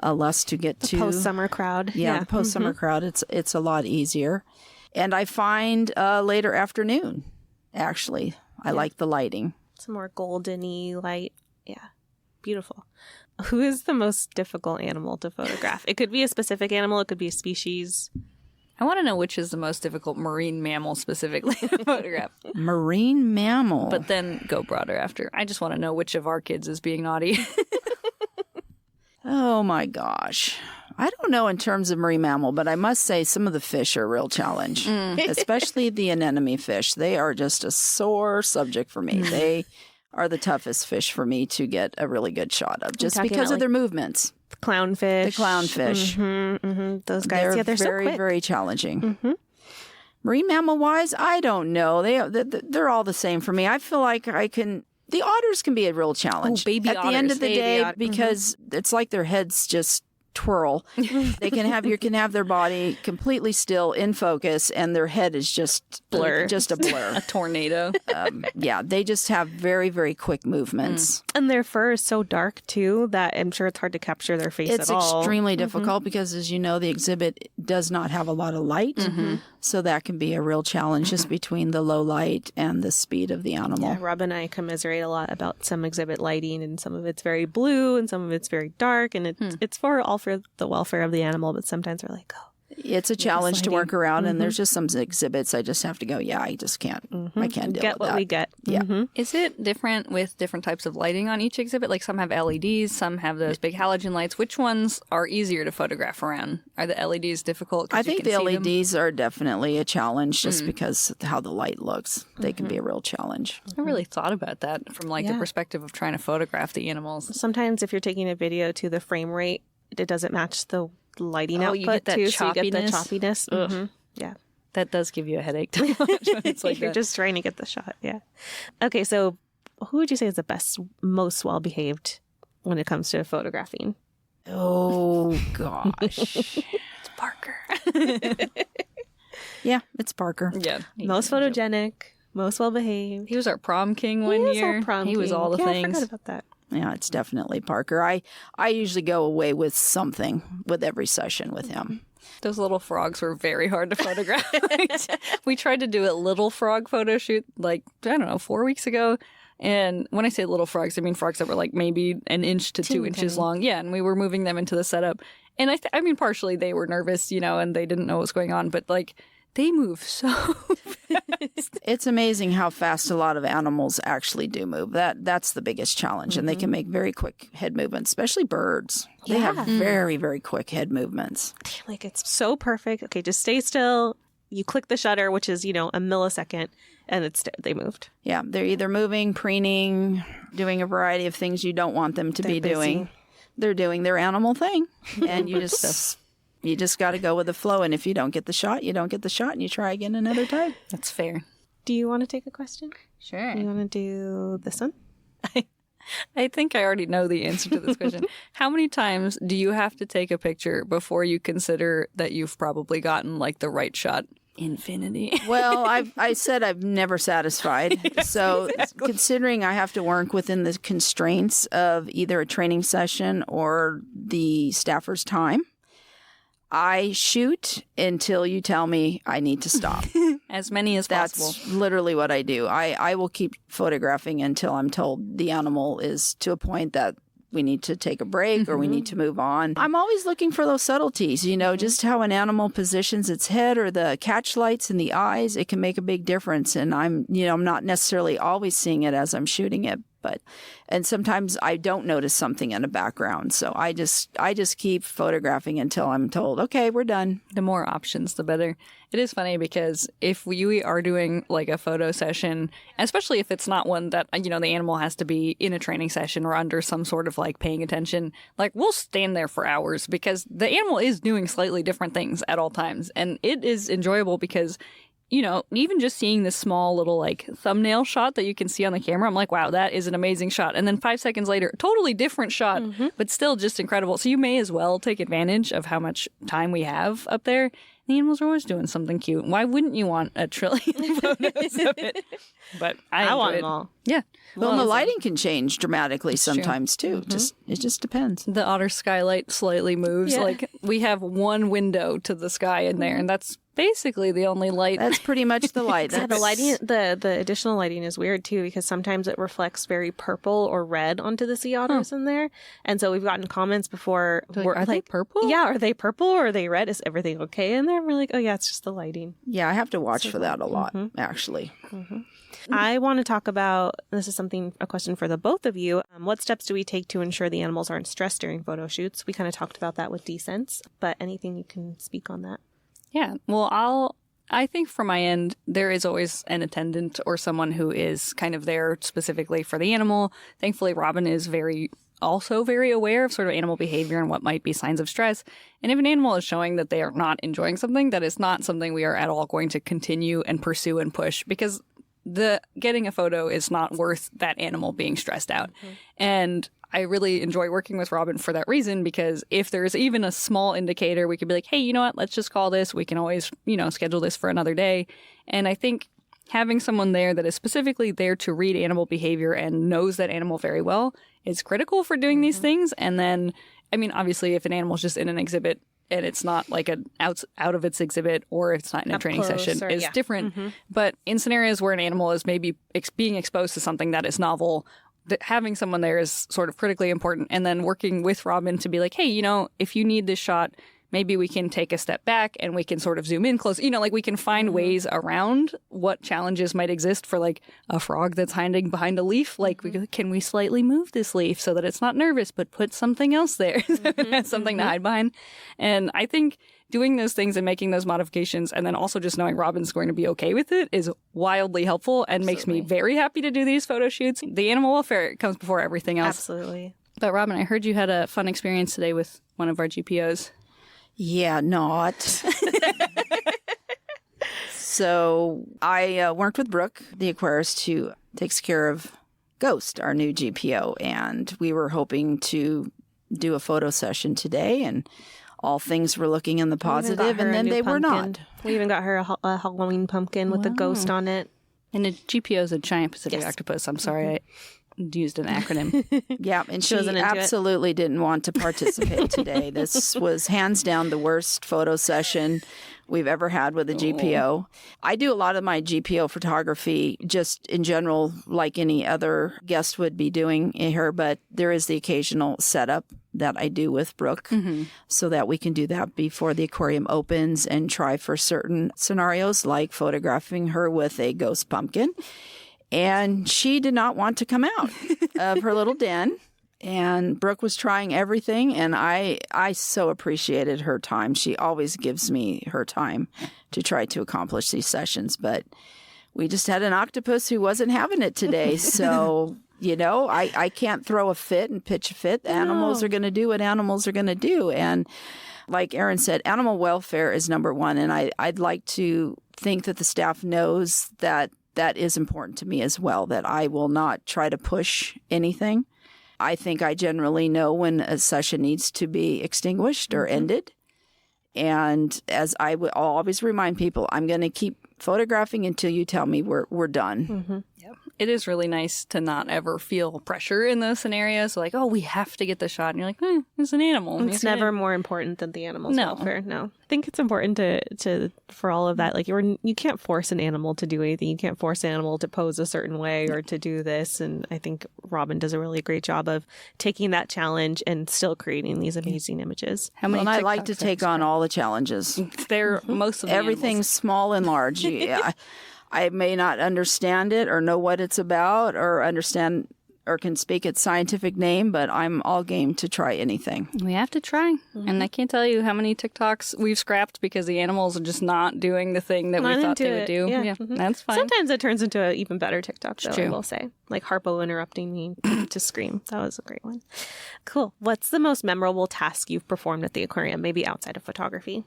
Speaker 3: less to get to
Speaker 2: Post-summer crowd.
Speaker 3: Yeah, the post-summer crowd. It's a lot easier. And I find later afternoon, actually. I like the lighting.
Speaker 2: Some more golden-y light. Yeah. Beautiful. Who is the most difficult animal to photograph? It could be a specific animal. It could be a species.
Speaker 1: I want to know which is the most difficult marine mammal specifically to photograph.
Speaker 3: Marine mammal.
Speaker 1: But then go broader after. I just want to know which of our kids is being naughty.
Speaker 3: Oh my gosh. I don't know in terms of marine mammal, but I must say some of the fish are a real challenge, especially the anemone fish. They are just a sore subject for me. They are the toughest fish for me to get a really good shot of, just because of their movements.
Speaker 2: The clownfish.
Speaker 3: The clownfish.
Speaker 2: Those guys,
Speaker 3: They're
Speaker 2: they're so
Speaker 3: very,
Speaker 2: quick.
Speaker 3: very challenging. Marine mammal wise, I don't know. They're all the same for me. I feel like the otters can be a real challenge.
Speaker 1: Oh, baby
Speaker 3: At the end of the
Speaker 1: otters.
Speaker 3: day, because it's like their heads just twirl. They can have their body completely still in focus, and their head is just a blur.
Speaker 1: A tornado.
Speaker 3: Yeah, they just have very, very quick movements.
Speaker 2: And their fur is so dark too that I'm sure it's hard to capture their face
Speaker 3: It's
Speaker 2: at all.
Speaker 3: extremely difficult because, as you know, the exhibit does not have a lot of light. So that can be a real challenge just between the low light and the speed of the animal.
Speaker 2: Yeah, Rob and I commiserate a lot about some exhibit lighting, and some of it's very blue and some of it's very dark, and it's all for the welfare of the animal, but sometimes we're like, oh.
Speaker 3: It's a challenge to work around, and there's just some exhibits I just have to go, yeah, I just can't. I can't deal
Speaker 2: Get
Speaker 3: with that.
Speaker 2: what we get.
Speaker 3: Yeah.
Speaker 1: Is it different with different types of lighting on each exhibit? Like some have LEDs, some have those big halogen lights. Which ones are easier to photograph around? Are the LEDs difficult?
Speaker 3: I think the LEDs are definitely a challenge just because of how the light looks. They can be a real challenge.
Speaker 1: I really thought about that from like the perspective of trying to photograph the animals.
Speaker 2: Sometimes if you're taking a video to the frame rate, it doesn't match the lighting output
Speaker 1: you get that
Speaker 2: too, so you get the
Speaker 1: choppiness.
Speaker 2: choppiness. Yeah.
Speaker 1: That does give you a headache to watch when it's like
Speaker 2: You're
Speaker 1: that.
Speaker 2: just trying to get the shot. Yeah. Okay, so who would you say is the best, most well behaved when it comes to photographing?
Speaker 3: Oh, gosh.
Speaker 1: It's Parker.
Speaker 3: Yeah, it's Parker.
Speaker 1: Yeah.
Speaker 2: Most photogenic, most well behaved.
Speaker 1: He was our prom king one year. He was all the
Speaker 2: I
Speaker 1: things.
Speaker 2: forgot about that.
Speaker 3: Yeah, it's definitely Parker. I usually go away with something with every session with him.
Speaker 1: Those little frogs were very hard to photograph. We tried to do a little frog photo shoot like, I don't know, 4 weeks ago. And when I say little frogs, I mean frogs that were like maybe an inch to 2 inches long. Yeah, and we were moving them into the setup. And I mean, partially they were nervous, and they didn't know what was going on. But like, they move so fast.
Speaker 3: It's amazing how fast a lot of animals actually do move. That's the biggest challenge. And they can make very quick head movements, especially birds. They have very, very quick head movements.
Speaker 2: Like, it's so perfect. Okay, just stay still. You click the shutter, which is, a millisecond, and they moved.
Speaker 3: Yeah, they're either moving, preening, doing a variety of things you don't want them to be doing. They're doing their animal thing. And you just got to go with the flow. And if you don't get the shot, you don't get the shot, and you try again another time.
Speaker 1: That's fair.
Speaker 2: Do you want to take a question?
Speaker 1: Sure.
Speaker 2: You want to do this one?
Speaker 1: I think I already know the answer to this question. How many times do you have to take a picture before you consider that you've probably gotten like the right shot? Infinity.
Speaker 3: Well, I said I've never satisfied. So considering I have to work within the constraints of either a training session or the staffer's time, I shoot until you tell me I need to stop.
Speaker 1: As many as possible.
Speaker 3: That's literally what I do. I will keep photographing until I'm told the animal is to a point that we need to take a break or we need to move on. I'm always looking for those subtleties, just how an animal positions its head or the catch lights in the eyes. It can make a big difference. And I'm not necessarily always seeing it as I'm shooting it. And sometimes I don't notice something in the background. So I just keep photographing until I'm told, okay, we're done.
Speaker 1: The more options, the better. It is funny because if we are doing like a photo session, especially if it's not one that, the animal has to be in a training session or under some sort of like paying attention, like we'll stand there for hours because the animal is doing slightly different things at all times. And it is enjoyable because even just seeing this small little like thumbnail shot that you can see on the camera, I'm like, wow, that is an amazing shot. And then 5 seconds later, totally different shot, but still just incredible. So you may as well take advantage of how much time we have up there. The animals are always doing something cute. Why wouldn't you want a trillion photos of it? But I
Speaker 2: want
Speaker 1: it.
Speaker 2: them all.
Speaker 1: Yeah.
Speaker 3: Well, the lighting can change dramatically sometimes too. It just depends.
Speaker 1: The otter skylight slightly moves.
Speaker 2: Yeah.
Speaker 1: Like we have one window to the sky in there, and that's basically the only light.
Speaker 3: That's pretty much the light.
Speaker 2: Yeah, the lighting, the additional lighting is weird too because sometimes it reflects very purple or red onto the sea otters in there, and so we've gotten comments before.
Speaker 1: Are they purple?
Speaker 2: Yeah, are they purple or are they red? Is everything okay in there? And we're like, oh yeah, it's just the lighting.
Speaker 3: Yeah, I have to watch for that a lot, actually.
Speaker 2: I want to talk about, this is a question for the both of you. What steps do we take to ensure the animals aren't stressed during photo shoots? We kind of talked about that with descents, but anything you can speak on that?
Speaker 1: Yeah. Well, I think from my end, there is always an attendant or someone who is kind of there specifically for the animal. Thankfully, Robin is very also very aware of sort of animal behavior and what might be signs of stress. And if an animal is showing that they are not enjoying something, that is not something we are at all going to continue and pursue and push, because the getting a photo is not worth that animal being stressed out. And I really enjoy working with Robin for that reason, because if there's even a small indicator, we could be like, hey, you know what, let's just call this. We can always, schedule this for another day. And I think having someone there that is specifically there to read animal behavior and knows that animal very well is critical for doing these things. And then, obviously, if an animal's just in an exhibit and it's not like an out of its exhibit, or if it's not in a training session, is different. But in scenarios where an animal is maybe being exposed to something that is novel, that having someone there is sort of critically important. And then working with Robin to be like, hey, if you need this shot, maybe we can take a step back and we can sort of zoom in close. We can find ways around what challenges might exist for like a frog that's hiding behind a leaf. Like, can we slightly move this leaf so that it's not nervous, but put something else there so it has something to hide behind? And I think doing those things and making those modifications, and then also just knowing Robin's going to be okay with it, is wildly helpful and makes me very happy to do these photo shoots. The animal welfare comes before everything else.
Speaker 2: Absolutely.
Speaker 1: But Robin, I heard you had a fun experience today with one of our GPOs.
Speaker 3: Yeah, not. So I worked with Brooke, the aquarist, who takes care of Ghost, our new GPO, and we were hoping to do a photo session today, and all things were looking in the positive, and then they were not.
Speaker 2: We even got her a Halloween pumpkin with a ghost on it.
Speaker 1: And a GPO is a giant Pacific octopus. I'm sorry, I used an acronym.
Speaker 3: Yeah, and she absolutely didn't want to participate today. This was hands down the worst photo session we've ever had with a GPO. I do a lot of my GPO photography just in general, like any other guest would be doing here, but there is the occasional setup that I do with Brooke so that we can do that before the aquarium opens and try for certain scenarios, like photographing her with a ghost pumpkin. And she did not want to come out of her little den. And Brooke was trying everything, and I so appreciated her time. She always gives me her time to try to accomplish these sessions. But we just had an octopus who wasn't having it today. So, I can't throw a fit and pitch a fit. Animals are going to do what animals are going to do. And like Erin said, animal welfare is number one. And I'd like to think that the staff knows that that is important to me as well, that I will not try to push anything. I think I generally know when a session needs to be extinguished or ended. And as I'll always remind people, I'm going to keep photographing until you tell me we're done.
Speaker 1: Yep. It is really nice to not ever feel pressure in those scenarios. Like, oh, we have to get the shot. And you're like, it's an animal.
Speaker 2: It's never more important than the animal's welfare. No. I think it's important to for all of that. Like, you can't force an animal to do anything. You can't force an animal to pose a certain way or to do this. And I think Robin does a really great job of taking that challenge and still creating these amazing images.
Speaker 3: And I like to take on all the challenges.
Speaker 1: They're most of the
Speaker 3: everything's
Speaker 1: animals.
Speaker 3: Small and large. Yeah. I may not understand it or know what it's about or understand or can speak its scientific name, but I'm all game to try anything.
Speaker 1: We have to try. And I can't tell you how many TikToks we've scrapped because the animals are just not doing the thing that we thought they would do. Yeah, that's fine.
Speaker 2: Sometimes it turns into an even better TikTok, though, I will say. Like Harpo interrupting me to scream. That was a great one. Cool. What's the most memorable task you've performed at the aquarium, maybe outside of photography?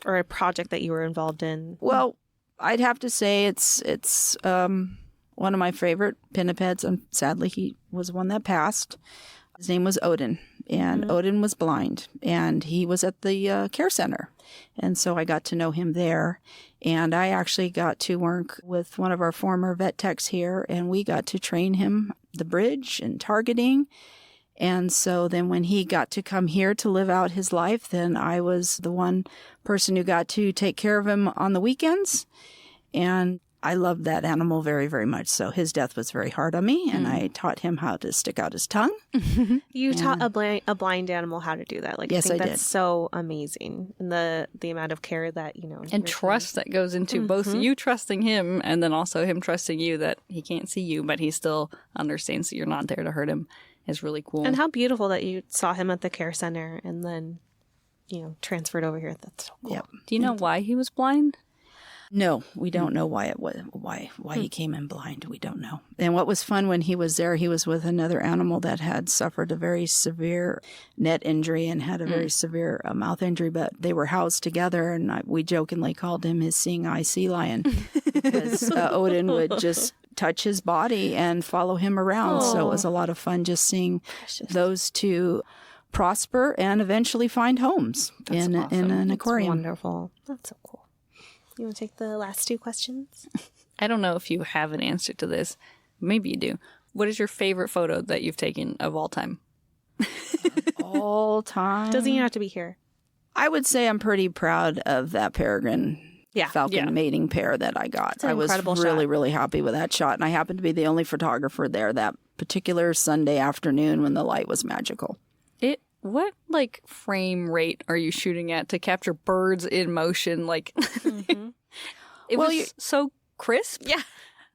Speaker 2: Or a project that you were involved in?
Speaker 3: Well, I'd have to say it's one of my favorite pinnipeds, and sadly he was one that passed. His name was Odin, and Odin was blind, and he was at the care center, and so I got to know him there, and I actually got to work with one of our former vet techs here, and we got to train him the bridge and targeting. And so then when he got to come here to live out his life, then I was the one person who got to take care of him on the weekends. And I loved that animal very, very much. So his death was very hard on me, and I taught him how to stick out his tongue.
Speaker 2: You taught a blind animal how to do that. Like,
Speaker 3: yes,
Speaker 2: I think
Speaker 3: I
Speaker 2: that's
Speaker 3: did.
Speaker 2: So amazing. And the amount of care that,
Speaker 1: and trust that goes into both you trusting him and then also him trusting you that he can't see you, but he still understands that you're not there to hurt him. Is really cool.
Speaker 2: And how beautiful that you saw him at the care center and then, transferred over here. That's so cool.
Speaker 3: Yep.
Speaker 1: Do you know why he was blind?
Speaker 3: No, we don't know why he came in blind. We don't know. And what was fun when he was there, he was with another animal that had suffered a very severe net injury and had a very severe mouth injury, but they were housed together, and we jokingly called him his seeing eye sea lion because Odin would just touch his body and follow him around. So it was a lot of fun just seeing those two prosper and eventually find homes in an aquarium.
Speaker 2: Wonderful. That's so cool. You want to take the last two questions?
Speaker 1: I don't know if you have an answer to this. Maybe you do. What is your favorite photo that you've taken of all time?
Speaker 3: All time?
Speaker 2: Doesn't even have to be here.
Speaker 3: I would say I'm pretty proud of that peregrine falcon mating pair that I got. I was really happy with that shot. And I happened to be the only photographer there that particular Sunday afternoon when the light was magical.
Speaker 1: What frame rate are you shooting at to capture birds in motion? It was so crisp.
Speaker 2: Yeah.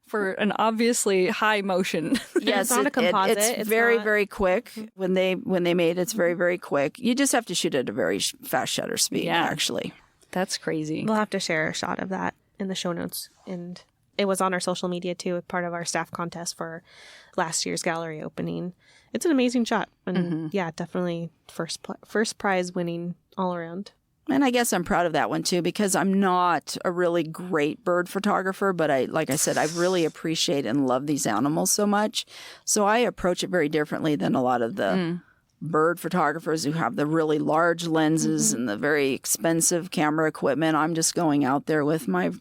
Speaker 1: For an obviously high motion.
Speaker 3: Yes,
Speaker 2: it's not a composite.
Speaker 3: It's very quick. When they made it, it's very quick. You just have to shoot at a very fast shutter speed, actually.
Speaker 1: That's crazy.
Speaker 2: We'll have to share a shot of that in the show notes. And it was on our social media, too, part of our staff contest for last year's gallery opening. It's an amazing shot. And definitely first prize winning all around.
Speaker 3: And I guess I'm proud of that one, too, because I'm not a really great bird photographer, but like I said, I really appreciate and love these animals so much. So I approach it very differently than a lot of the bird photographers who have the really large lenses and the very expensive camera equipment. I'm just going out there with my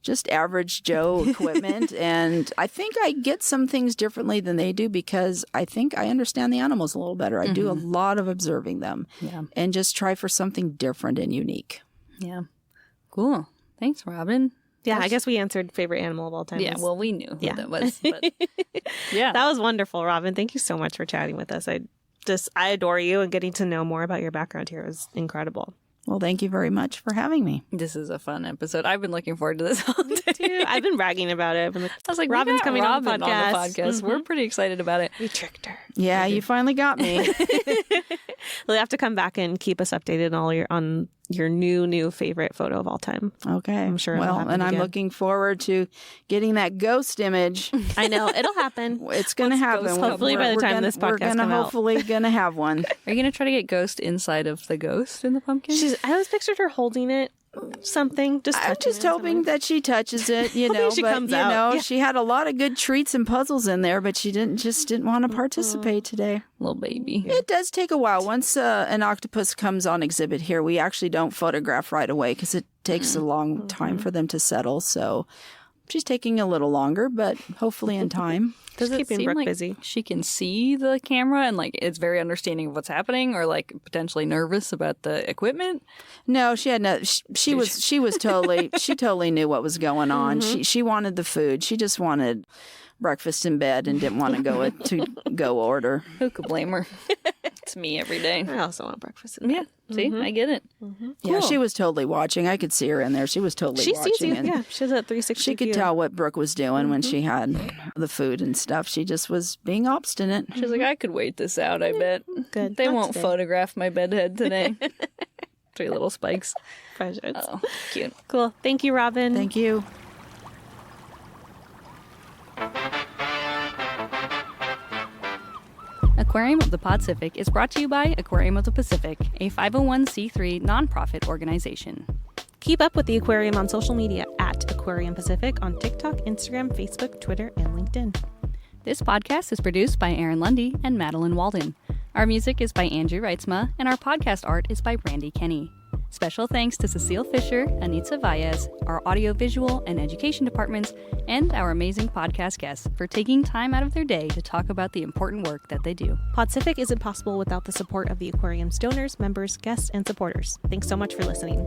Speaker 3: just average Joe equipment. And I think I get some things differently than they do because I think I understand the animals a little better. I do a lot of observing them and just try for something different and unique.
Speaker 1: Yeah. Cool. Thanks, Robin.
Speaker 2: Yeah, I guess we answered favorite animal of all time.
Speaker 1: Yeah, well, we knew who that was. But yeah.
Speaker 2: That was wonderful, Robin. Thank you so much for chatting with us. I adore you, and getting to know more about your background here was incredible.
Speaker 3: Well, thank you very much for having me.
Speaker 1: This is a fun episode. I've been looking forward to this all day.
Speaker 2: Too. I've been bragging about it. I
Speaker 1: was like,
Speaker 2: Robin's coming on the
Speaker 1: podcast. We're pretty excited about it.
Speaker 2: We tricked her.
Speaker 3: Yeah, you finally got me.
Speaker 2: You'll have to come back and keep us updated on your new favorite photo of all time.
Speaker 3: Okay.
Speaker 2: I'm sure it'll happen
Speaker 3: and
Speaker 2: again.
Speaker 3: I'm looking forward to getting that ghost image.
Speaker 2: I know. It'll happen.
Speaker 3: It's going to happen.
Speaker 2: Hopefully by the time this podcast comes out.
Speaker 3: We're hopefully going to have one.
Speaker 1: Are you going to try to get Ghost inside of the ghost in the pumpkin?
Speaker 2: I always pictured her holding it. Something.
Speaker 3: I'm just hoping that she touches it,
Speaker 2: she comes out.
Speaker 3: She had a lot of good treats and puzzles in there, but she didn't want to participate today.
Speaker 1: Little baby.
Speaker 3: It does take a while. Once an octopus comes on exhibit here, we actually don't photograph right away because it takes a long time for them to settle. So she's taking a little longer, but hopefully in time.
Speaker 1: Does it
Speaker 2: keeping
Speaker 1: seem
Speaker 2: Brooke
Speaker 1: like
Speaker 2: busy.
Speaker 1: She can see the camera and it's very understanding of what's happening, or potentially nervous about the equipment?
Speaker 3: No, she had no. She was totally. She totally knew what was going on. She wanted the food. She just wanted breakfast in bed and didn't want to go order.
Speaker 1: Who could blame her? It's me every day.
Speaker 2: I also want breakfast in bed.
Speaker 1: Yeah, see, I get it.
Speaker 3: Cool. Yeah, she was totally watching. I could see her in there. She was totally watching.
Speaker 2: Sees you. Yeah, she has a 360
Speaker 3: She could
Speaker 2: view.
Speaker 3: tell what Brooke was doing when she had the food and stuff. She just was being obstinate.
Speaker 1: She's like, I could wait this out, I bet.
Speaker 2: Good.
Speaker 1: They
Speaker 2: Not
Speaker 1: won't
Speaker 2: today.
Speaker 1: photograph my bedhead today. 3 little spikes.
Speaker 2: Precious.
Speaker 1: Oh, cute.
Speaker 2: Cool. Thank you, Robin.
Speaker 3: Thank you.
Speaker 1: Aquarium of the Podcific is brought to you by Aquarium of the Pacific, a 501c3 nonprofit organization.
Speaker 2: Keep up with the Aquarium on social media at Aquarium Pacific on TikTok, Instagram, Facebook, Twitter, and LinkedIn.
Speaker 1: This podcast is produced by Aaron Lundy and Madeline Walden. Our music is by Andrew Reitzma, and our podcast art is by Brandy Kenny. Special thanks to Cecile Fisher, Anitza Valles, our audiovisual and education departments, and our amazing podcast guests for taking time out of their day to talk about the important work that they do.
Speaker 2: Podcific isn't possible without the support of the Aquarium's donors, members, guests, and supporters. Thanks so much for listening.